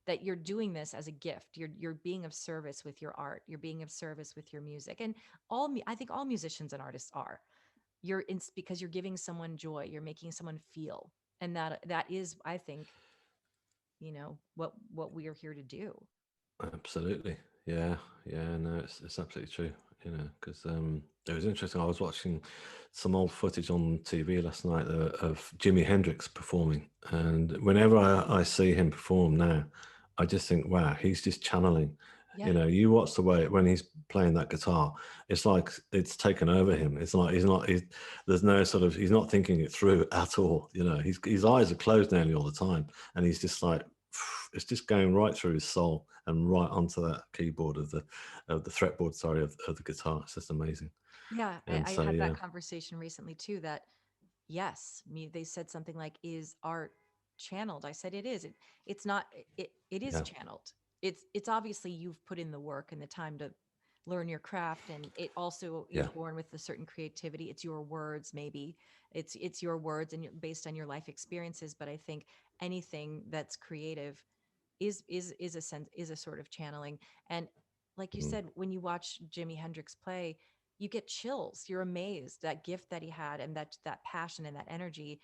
that you're doing this as a gift. You're being of service with your art. You're being of service with your music, and I think all musicians and artists are. Because you're giving someone joy. You're making someone feel, and that is, I think, what we are here to do. absolutely. Yeah, yeah. No, it's absolutely true. Because it was interesting. I was watching some old footage on TV last night of Jimi Hendrix performing, and whenever I see him perform now, I just think, wow, he's just channeling. Yeah. You watch the way when he's playing that guitar, it's like it's taken over him. It's like there's no sort of, he's not thinking it through at all. His eyes are closed nearly all the time, and he's just like, it's just going right through his soul and right onto that keyboard of the fretboard, sorry, of the guitar. It's just amazing. Yeah, And I so had that yeah, conversation recently too. That yes, they said something like, "Is art channeled?" I said, "It is. It's not. It is yeah, channeled. It's obviously you've put in the work and the time to learn your craft, and it also you're yeah, born with a certain creativity. It's your words, maybe it's your words and based on your life experiences. But I think anything that's creative is a sort of channeling. And like you mm, said, when you watch Jimi Hendrix play, you get chills. You're amazed, that gift that he had, and that passion and that energy.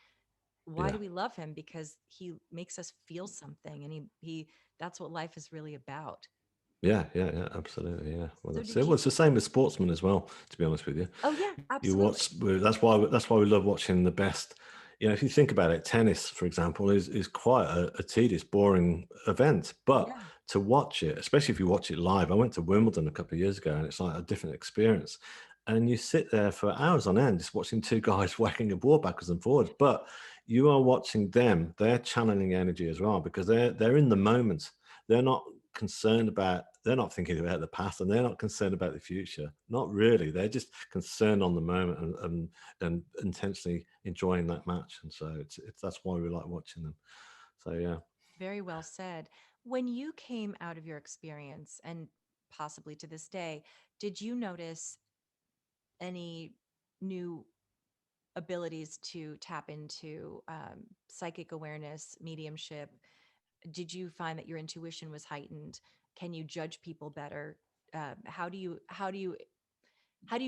Why yeah. do we love him? Because he makes us feel something, and he that's what life is really about. Yeah, yeah, yeah, absolutely. Yeah. Well, So that's did it. Well, he it's the same with sportsmen as well. To be honest with you, Oh yeah, you watch. absolutely. That's why we love watching the best. If you think about it, tennis, for example, is quite a tedious, boring event. But Yeah. to watch it, especially if you watch it live, I went to Wimbledon a couple of years ago, and it's like a different experience. And you sit there for hours on end just watching two guys whacking a ball backwards and forwards. But you are watching them; they're channeling energy as well because they're in the moment. They're not concerned about, they're not thinking about the past, and they're not concerned about the future, not really. They're just concerned on the moment, and intensely enjoying that match. And so it's that's why we like watching them. So yeah. Very well said. When you came out of your experience, and possibly to this day, did you notice any new abilities to tap into psychic awareness, mediumship? Did you find that your intuition was heightened? Can you judge people better? How do you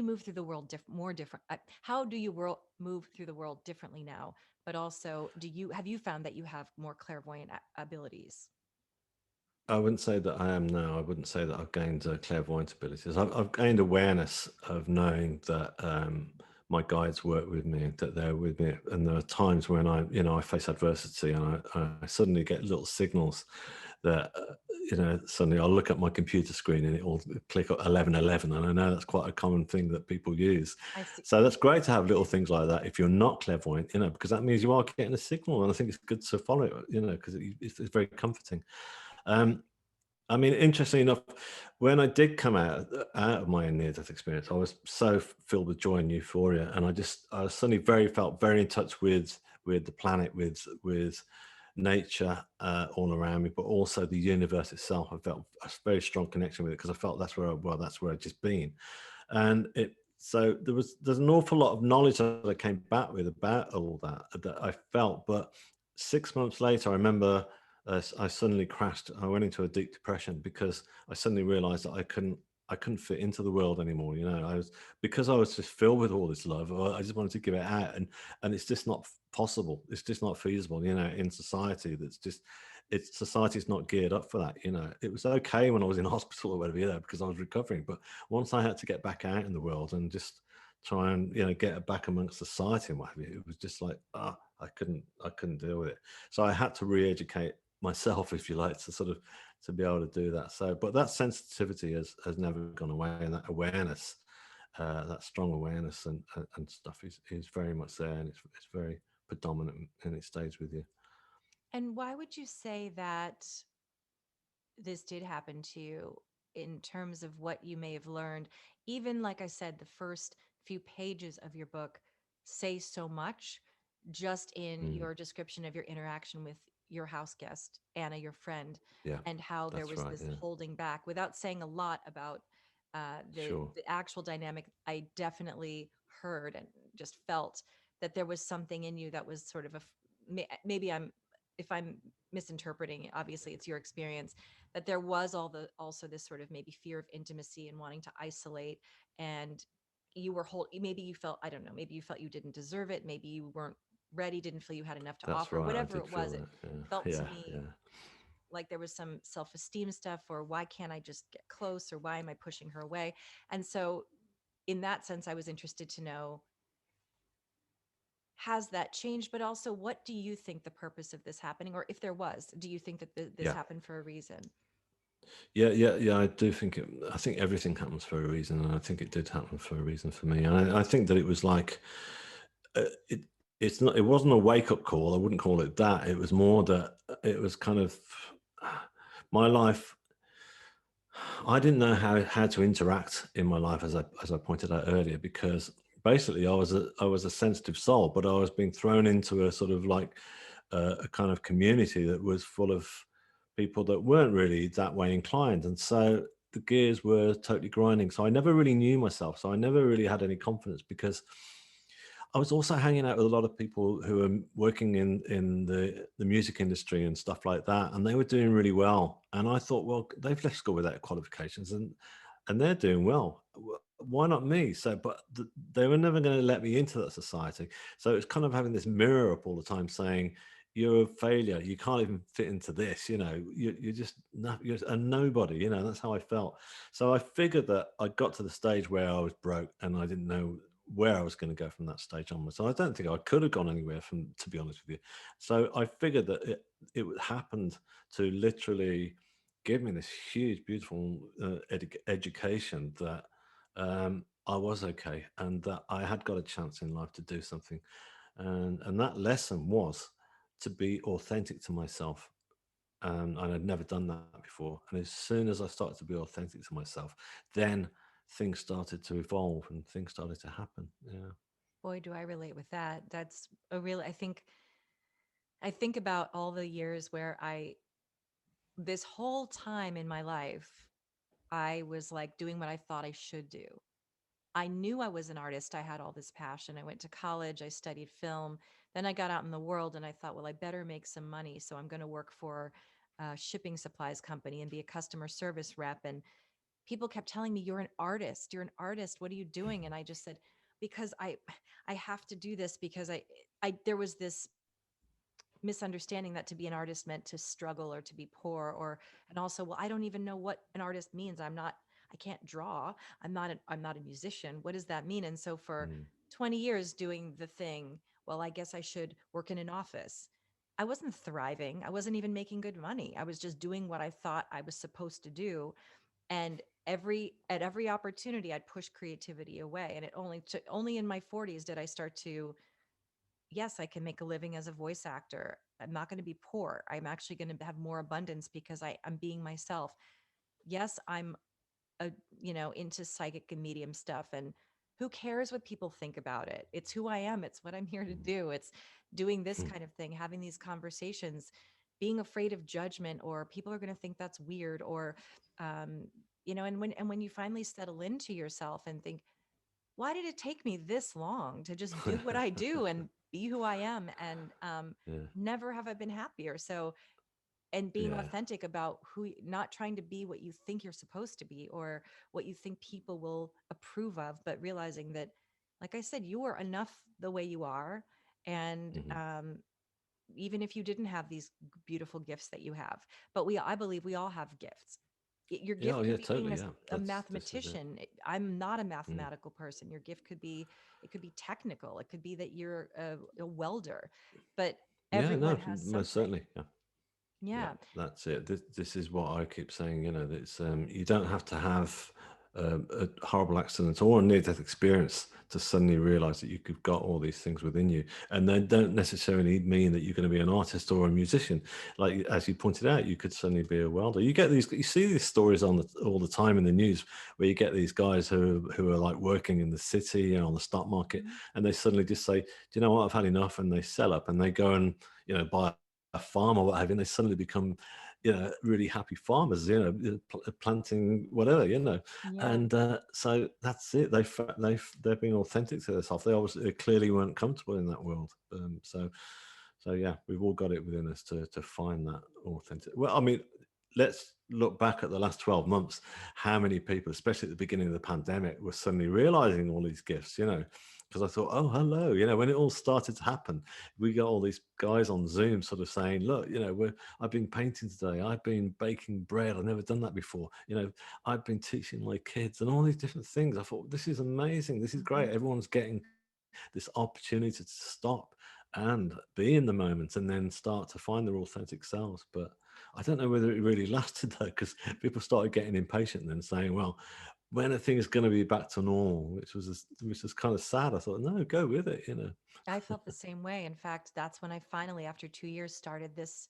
move through the world more different? How do you move through the world differently now? But also, have you found that you have more clairvoyant abilities? I wouldn't say that I am now. I wouldn't say that I've gained clairvoyant abilities. I've gained awareness of knowing that my guides work with me, that they're with me, and there are times when I face adversity, and I suddenly get little signals that suddenly I'll look at my computer screen and it will click 1111, and I know that's quite a common thing that people use. I see. So that's great to have little things like that if you're not clairvoyant, because that means you are getting a signal, and I think it's good to follow it, because it's very comforting. Um, I mean, interestingly enough, when I did come out of my near-death experience, I was so filled with joy and euphoria, and I suddenly felt very in touch with the planet, with nature all around me, but also the universe itself. I felt a very strong connection with it because I felt that's where I'd just been, and it So there's an awful lot of knowledge that I came back with about all that I felt. But 6 months later, I remember I suddenly crashed. I went into a deep depression because I suddenly realized that I couldn't fit into the world anymore. I was, because I was just filled with all this love. I just wanted to give it out, and it's just not possible. It's just not feasible. In society, it's society's not geared up for that. It was okay when I was in hospital or whatever, because I was recovering. But once I had to get back out in the world and just try and get back amongst society and what have you, it was just like, I couldn't deal with it. So I had to re-educate myself, if you like, to sort of to be able to do that. So, but that sensitivity has never gone away, and that awareness, that strong awareness and stuff is very much there, and it's very predominant, and it stays with you. And why would you say that this did happen to you in terms of what you may have learned? Even like I said, the first few pages of your book say so much just in Mm, your description of your interaction with your house guest, Anna, your friend, yeah, and how there that's was right. this Yeah, holding back without saying a lot about sure. the actual dynamic. I definitely heard and just felt that there was something in you that was sort of maybe I'm if I'm misinterpreting, obviously it's your experience, that there was also this sort of maybe fear of intimacy and wanting to isolate, and you were maybe you felt, I don't know, maybe you felt you didn't deserve it, maybe you weren't ready, didn't feel you had enough to That's offer, right. I whatever did it feel was. It that. felt Yeah, to yeah, me yeah. like there was some self-esteem stuff, or why can't I just get close, or why am I pushing her away? And so in that sense, I was interested to know, has that changed? But also, what do you think the purpose of this happening, or if there was, do you think that this Yeah. happened for a reason? Yeah, yeah, yeah. I do think it. I think everything happens for a reason, and I think it did happen for a reason for me. And I think that it was like, it. It's not. It wasn't a wake up call. I wouldn't call it that. It was more that it was kind of my life. I didn't know how to interact in my life, as I pointed out earlier, because basically I was a sensitive soul, but I was being thrown into a sort of like a kind of community that was full of people that weren't really that way inclined, and so the gears were totally grinding. So I never really knew myself. So I never really had any confidence, because I was also hanging out with a lot of people who were working in the music industry and stuff like that, and they were doing really well. And I thought, well, they've left school without qualifications, and they're doing well. Why not me? So, but they were never going to let me into that society. So it's kind of having this mirror up all the time, saying, "You're a failure. You can't even fit into this. You're just you're a nobody. That's how I felt. So I figured that I got to the stage where I was broke, and I didn't know where I was going to go from that stage onwards. So I don't think I could have gone anywhere, to be honest with you. So I figured that it happened to literally give me this huge, beautiful education that I was okay, and that I had got a chance in life to do something. And that lesson was to be authentic to myself. And I'd never done that before. And as soon as I started to be authentic to myself, then things started to evolve and things started to happen. Yeah. Boy, do I relate with that. That's a real, I think about all the years where this whole time in my life, I was like doing what I thought I should do. I knew I was an artist. I had all this passion. I went to college, I studied film. Then I got out in the world and I thought, well, I better make some money. So I'm going to work for a shipping supplies company and be a customer service rep. And people kept telling me, you're an artist. You're an artist. What are you doing? And I just said, because I have to do this because there was this misunderstanding that to be an artist meant to struggle or to be poor, or and also, well, I don't even know what an artist means. I can't draw. I'm not a musician. What does that mean? And so for Mm, 20 years doing the thing, well, I guess I should work in an office. I wasn't thriving. I wasn't even making good money. I was just doing what I thought I was supposed to do. And at every opportunity I'd push creativity away. And it only in my 40s did I start to, yes, I can make a living as a voice actor. I'm not going to be poor. I'm actually going to have more abundance because I'm being myself. Yes, I'm a, into psychic and medium stuff, and who cares what people think about it? It's who I am. It's what I'm here to do. It's doing this mm, kind of thing, having these conversations, being afraid of judgment, or people are going to think that's weird, or um and when you finally settle into yourself and think, why did it take me this long to just do what I do and be who I am? And Yeah, never have I been happier. So, and being yeah, authentic about not trying to be what you think you're supposed to be or what you think people will approve of, but realizing that, like I said, you are enough the way you are. And hmm, even if you didn't have these beautiful gifts that you have, but I believe we all have gifts. Your yeah, oh, gift could yeah, be being totally, yeah. a This is it. mathematician. I'm not a Mm. mathematical person. Your gift could be, it could be technical. It could be that you're a welder, but Yeah, everyone no, has most something. certainly. Yeah. Yeah, Yeah. that's it. This is what I keep saying. That it's you don't have to have a horrible accident or a near-death experience to suddenly realize that you've got all these things within you, and they don't necessarily mean that you're going to be an artist or a musician. Like as you pointed out, you could suddenly be a welder. You see these stories all the time in the news where you get these guys who are like working in the city and on the stock market, Mhm. and they suddenly just say, "Do you know what? I've had enough," and they sell up and they go and buy a farm or what have you, and they suddenly become, really happy farmers, planting whatever. Yeah. And so that's it. They're being authentic to themselves. They clearly weren't comfortable in that world. So yeah, we've all got it within us to find that authentic. Well, I mean, let's look back at the last 12 months. How many people, especially at the beginning of the pandemic, were suddenly realizing all these gifts, because I thought, oh, hello, when it all started to happen, we got all these guys on Zoom sort of saying, look, I've been painting today, I've been baking bread, I've never done that before, I've been teaching my kids and all these different things. I thought, this is amazing, this is Hmm. great. Everyone's getting this opportunity to stop and be in the moment and then start to find their authentic selves. But I don't know whether it really lasted though, because people started getting impatient and then saying, well, when are things going to be back to normal? Which was kind of sad. I thought, no, go with it. I felt the same way. In fact, that's when I finally, after 2 years, started this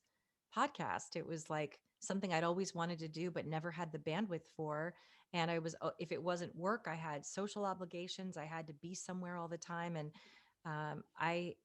podcast. It was like something I'd always wanted to do, but never had the bandwidth for. And if it wasn't work, I had social obligations. I had to be somewhere all the time. And I,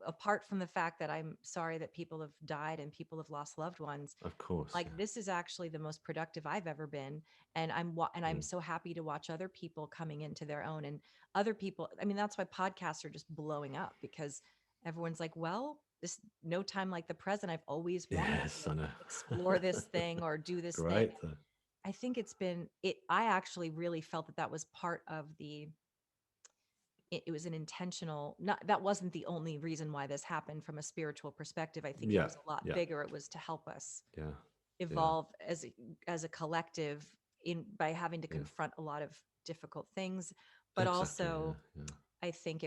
apart from the fact that I'm sorry that people have died and people have lost loved ones, Of course, like this is actually the most productive I've ever been. And I'm yeah. so happy to watch other people coming into their own, and other people. I mean, that's why podcasts are just blowing up, because everyone's like, well, this no time like the present. I've always wanted to Yes, I know. explore this thing or do this thing. Great though. I think it's been it I actually really felt that that was part of the it was an intentional, not that wasn't the only reason why this happened from a spiritual perspective. I think it Yeah, was a lot yeah, bigger. It was to help us yeah, yeah, evolve as a collective, in by having to yeah. confront a lot of difficult things, but Exactly. Yeah, also yeah, I think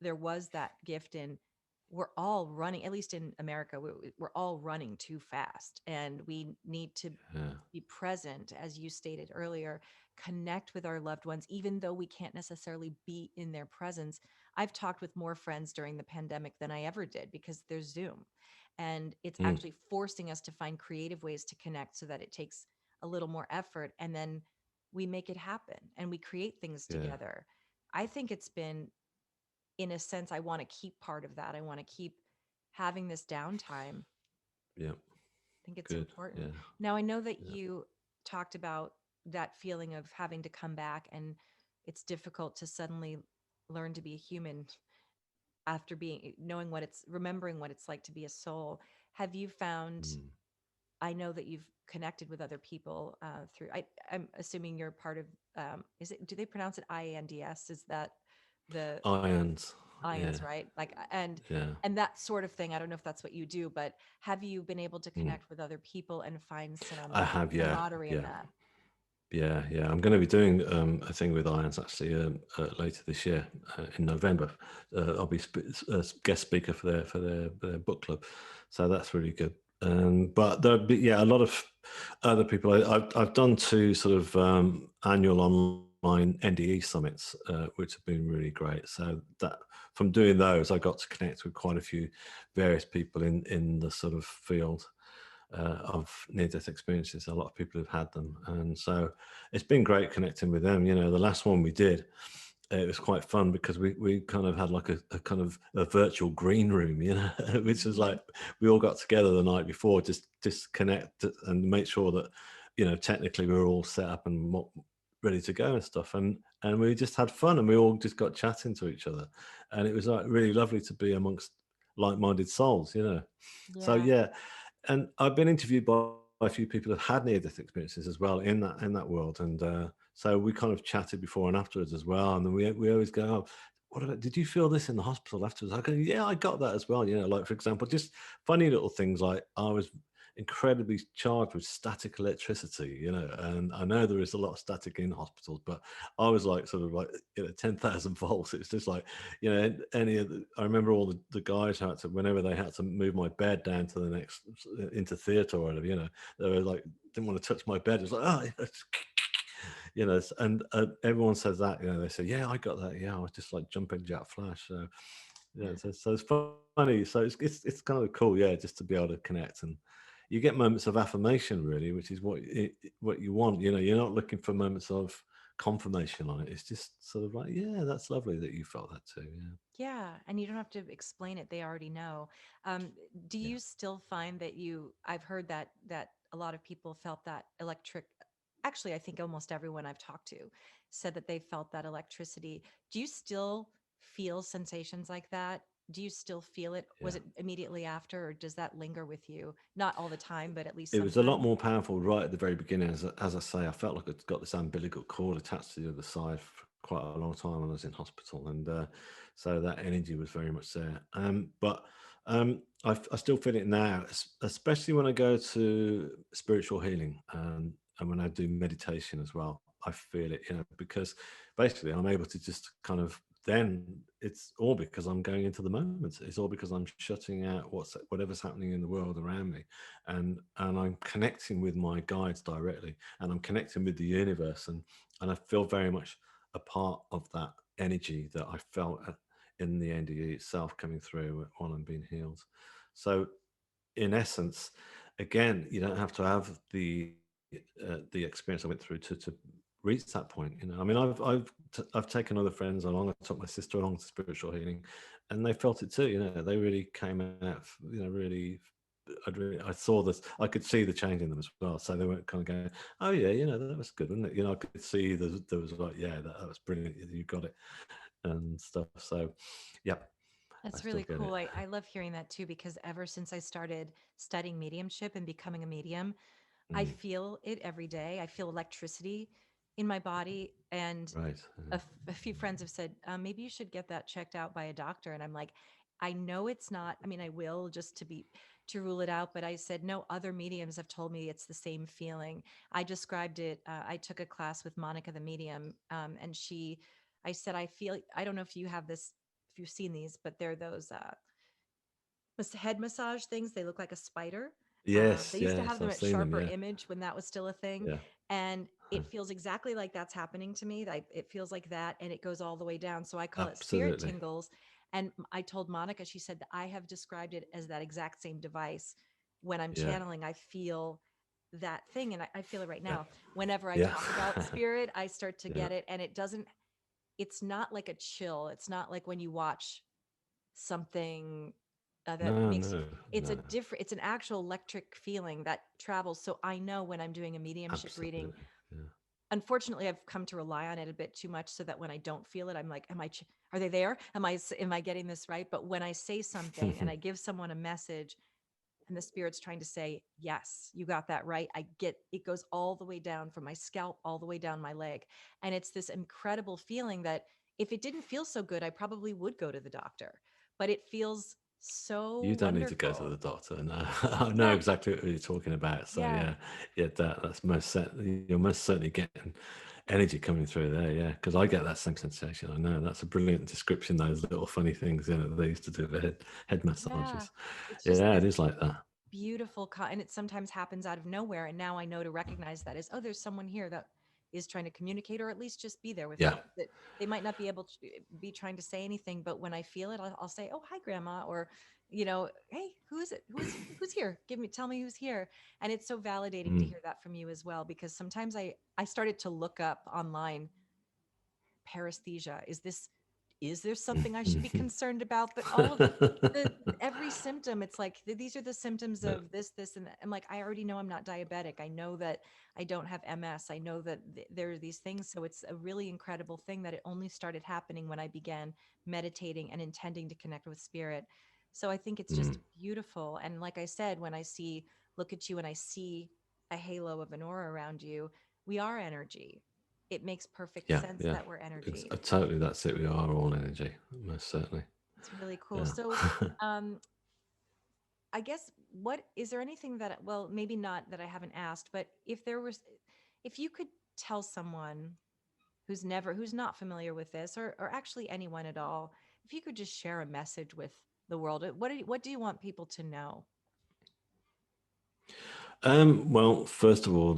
there was that gift in, we're all running, at least in America, we're all running too fast, and we need to yeah. be present, as you stated earlier, connect with our loved ones, even though we can't necessarily be in their presence. I've talked with more friends during the pandemic than I ever did because there's Zoom. And it's Mm, actually forcing us to find creative ways to connect so that it takes a little more effort. And then we make it happen and we create things yeah, together. I think it's been, in a sense, I want to keep part of that. I want to keep having this downtime. yeah. Think it's Good. important. Yeah, Now, I know that yeah. you talked about that feeling of having to come back, and it's difficult to suddenly learn to be a human after knowing what it's remembering what it's like to be a soul. Have you found, Mm. I know that you've connected with other people I'm assuming you're part of, is it, do they pronounce it IANDS? Is that the Irons. ions, Yeah, right? Like, yeah. and that sort of thing. I don't know if that's what you do, but have you been able to Mm. connect with other people and find I some have. Yeah, camaraderie in yeah. that? Yeah, yeah. I'm going to be doing a thing with Irons actually later this year in November. I'll be guest speaker for their book club, so that's really good. But there'll be, yeah, a lot of other people. I've done two sort of annual online NDE summits, which have been really great. So that from doing those, I got to connect with quite a few various people in the sort of field of near-death experiences. A lot of people have had them, and so it's been great connecting with them. The last one we did, it was quite fun because we kind of had like a kind of a virtual green room, which was Mhm. like we all got together the night before, just connect and make sure that technically we were all set up and ready to go and stuff. And we just had fun, and we all just got chatting to each other, and it was like really lovely to be amongst like-minded souls, you know. So Yeah. yeah, and I've been interviewed by a few people that had near-death experiences as well in that world, and so we kind of chatted before and afterwards as well, and then we always go, oh, did you feel this in the hospital afterwards? I go, yeah, I got that as well. You know, like for example, just funny little things like I was incredibly charged with static electricity, you know, and I know there is a lot of static in hospitals, but I was like sort of like, you know, 10,000 volts. It's just like, you know, any of the, I remember all the guys had to, whenever they had to move my bed down to the next, into theatre or whatever, you know, they were like, didn't want to touch my bed. It's like, oh, you know, and everyone says that, you know, they say, yeah, I got that. Yeah, I was just like jumping jack flash. So, yeah, so it's funny. So it's kind of cool, yeah, just to be able to connect, and you get moments of affirmation, really, which is what you want. You know, you're not looking for moments of confirmation on it. It's just sort of like, yeah, that's lovely that you felt that too. Yeah, Yeah, and you don't have to explain it. They already know. Um, do yeah, you still find that I've heard that a lot of people felt that electric. Actually, I think almost everyone I've talked to said that they felt that electricity. Do you still feel sensations like that? Do you still feel it? Was yeah. it immediately after, or does that linger with you? Not all the time, but at least It was a lot sometimes. more powerful right at the very beginning. As I say, I felt like I'd got this umbilical cord attached to the other side for quite a long time when I was in hospital, and so that energy was very much there. I still feel it now, especially when I go to spiritual healing, and when I do meditation as well. I feel it, you know, because basically I'm able to just kind of, then it's all because I'm going into the moment. It's all because I'm shutting out whatever's happening in the world around me, and I'm connecting with my guides directly, and I'm connecting with the universe, and I feel very much a part of that energy that I felt in the NDE itself coming through when I'm being healed. So in essence, again, you don't have to have the experience I went through to reach that point. You know, I mean, I've taken other friends along. I took my sister along to spiritual healing, and they felt it too. You know, they really came out. You know, really. I saw this. I could see the change in them as well. So they weren't kind of going, "Oh yeah, you know, that was good, wasn't it?" You know, I could see there was like, "Yeah, that was brilliant. You got it," and stuff. So, yeah, I That's still really get it. cool. I love hearing that too, because ever since I started studying mediumship and becoming a medium, I Mm, feel it every day. I feel electricity in my body. And right. a few friends have said, maybe you should get that checked out by a doctor. And I'm like, I know it's not, I mean, I will just to rule it out. But I said, no, other mediums have told me it's the same feeling. I described it. I took a class with Monica, the medium. And I said, I don't know if you have this, if you've seen these, but they're those, head massage things. They look like a spider. They Yes, used to have yes, them I've at seen them. Sharper Yeah, Image when that was still a thing. yeah, And uh, it feels exactly like that's happening to me. Like it feels like that, and it goes all the way down. So I call it spirit absolutely. tingles. And I told Monica, she said that I have described it as that exact same device. When I'm Yeah, channeling, I feel that thing, and I feel it right yeah, now. Whenever I yeah, talk about spirit, I start to yeah. get it, and it's not like a chill. It's not like when you watch something that No, makes you no, it's a no. different it's an actual electric feeling that travels. So I know when I'm doing a mediumship reading, Absolutely. Yeah. unfortunately I've come to rely on it a bit too much, so that when I don't feel it, I'm like, are they there? Am I getting this right? But when I say something and I give someone a message, and the spirit's trying to say, yes, you got that right, I get it. Goes all the way down from my scalp all the way down my leg. And it's this incredible feeling that if it didn't feel so good, I probably would go to the doctor. But it feels so You don't need to go to wonderful. the doctor. No, I know Yeah. exactly what you're talking about. So Yeah. yeah, yeah, that's you're most certainly getting energy coming through there. Yeah, because I get that same sensation. I know that's a brilliant description. Those little funny things, you know, they used to do the head Yeah. massages. It's just Yeah, it this is like that. beautiful and it sometimes happens out of nowhere, and now I know to recognize that as, oh, there's someone here that is trying to communicate, or at least just be there with Yeah. me. That they might not be able to be trying to say anything, but when I feel it, I'll say, oh, hi grandma, or hey, who is it, who's here, tell me who's here. And it's so validating to Mm. hear that from you as well, because sometimes I started to look up online, paresthesia. Is this is there something I should be concerned about? But all of the every symptom, it's like these are the symptoms Yeah. of this, and I'm like, I already know I'm not diabetic. I know that I don't have MS. I know that there are these things. So it's a really incredible thing that it only started happening when I began meditating and intending to connect with spirit. So I think it's just Mm. beautiful. And like I said, when I look at you and I see a halo of an aura around you, we are energy. It makes perfect Yeah, sense yeah. that we're energy. Totally, that's it. We are all energy, most certainly. It's really cool. Yeah. So, um, I guess what is there anything that, well, maybe not that I haven't asked, but if you could tell someone who's not familiar with this, or actually anyone at all, if you could just share a message with the world, what do you want people to know? Well, first of all,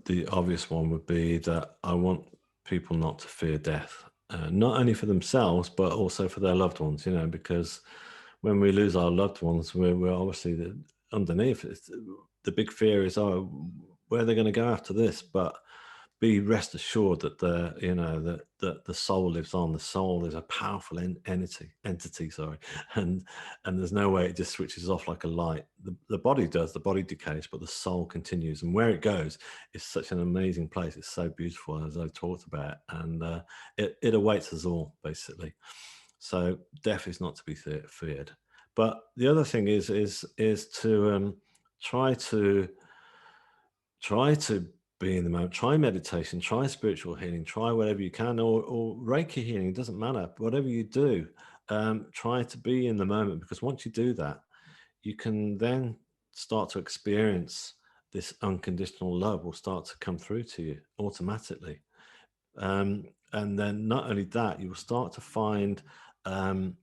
the obvious one would be that I want people not to fear death, not only for themselves but also for their loved ones. Because when we lose our loved ones, we're obviously underneath. The big fear is, oh, where are they going to go after this? But be rest assured that that the soul lives on. The soul is a powerful entity, sorry, and there's no way it just switches off like a light. The body does, the body decays, but the soul continues, and where it goes is such an amazing place. It's so beautiful, as I talked about, and it awaits us all, basically. So death is not to be feared. But the other thing is to try to try to be in the moment, try meditation, try spiritual healing, try whatever you can, or Reiki healing, it doesn't matter. Whatever you do, try to be in the moment, because once you do that, you can then start to experience this unconditional love will start to come through to you automatically. And then not only that, you will start to find um,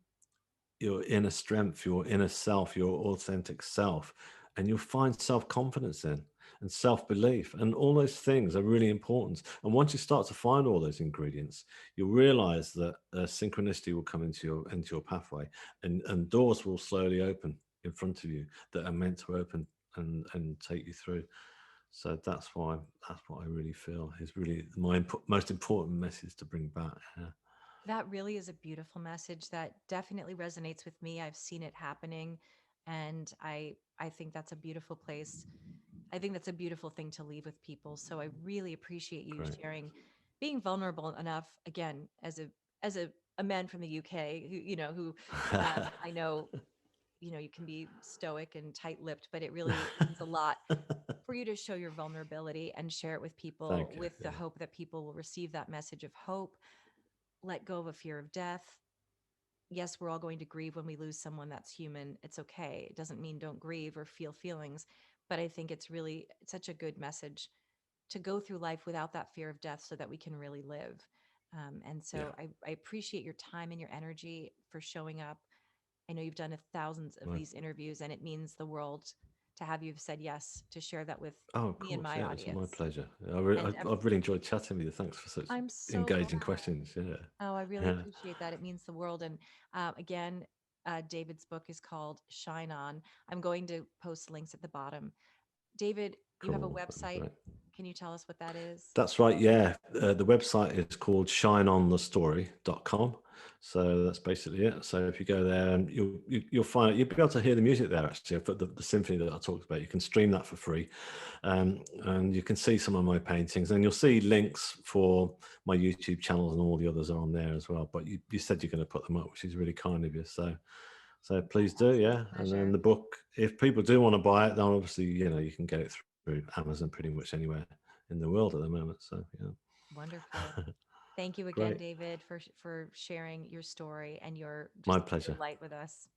your inner strength, your inner self, your authentic self, and you'll find self confidence in and self belief. And all those things are really important. And once you start to find all those ingredients, you'll realize that synchronicity will come into your pathway, and doors will slowly open in front of you that are meant to open and take you through. So that's what I really feel is really my most important message to bring back. Yeah. That really is a beautiful message that definitely resonates with me. I've seen it happening, and I think that's a beautiful place. I think that's a beautiful thing to leave with people. So I really appreciate you Great. sharing, being vulnerable enough again as a man from the UK who who I know you can be stoic and tight-lipped, but it really means a lot for you to show your vulnerability and share it with people Thank you. with the Yeah. hope that people will receive that message of hope, let go of a fear of death. Yes, we're all going to grieve when we lose someone. That's human. It's okay. It doesn't mean don't grieve or feel feelings. But I think it's such a good message to go through life without that fear of death so that we can really live. And Yeah. so I appreciate your time and your energy for showing up. I know you've done thousands of My, these interviews, and it means the world to have you have said yes to share that with oh, of me and course. my Yeah, it's my audience. pleasure. And I've really enjoyed chatting with you. Thanks for such I'm so engaging glad. questions. Yeah. Oh, I really Yeah. appreciate that. It means the world. And again, David's book is called Shine On. I'm going to post links at the bottom. David, you have a Cool. That'd be website. great. Can you tell us what that is? That's right. Yeah. The website is called shineonthestory.com. So that's basically it. So if you go there, you'll find you'll be able to hear the music there. Actually, for the symphony that I talked about, you can stream that for free, and you can see some of my paintings, and you'll see links for my YouTube channels, and all the others are on there as well. But you said you're going to put them up, which is really kind of you. So My please do, absolute yeah. And then pleasure. the book, if people do want to buy it, then obviously you can get it through Amazon pretty much anywhere in the world at the moment. So Wonderful. yeah, Thank you again, great, David, for sharing your story and your my your pleasure. light with us.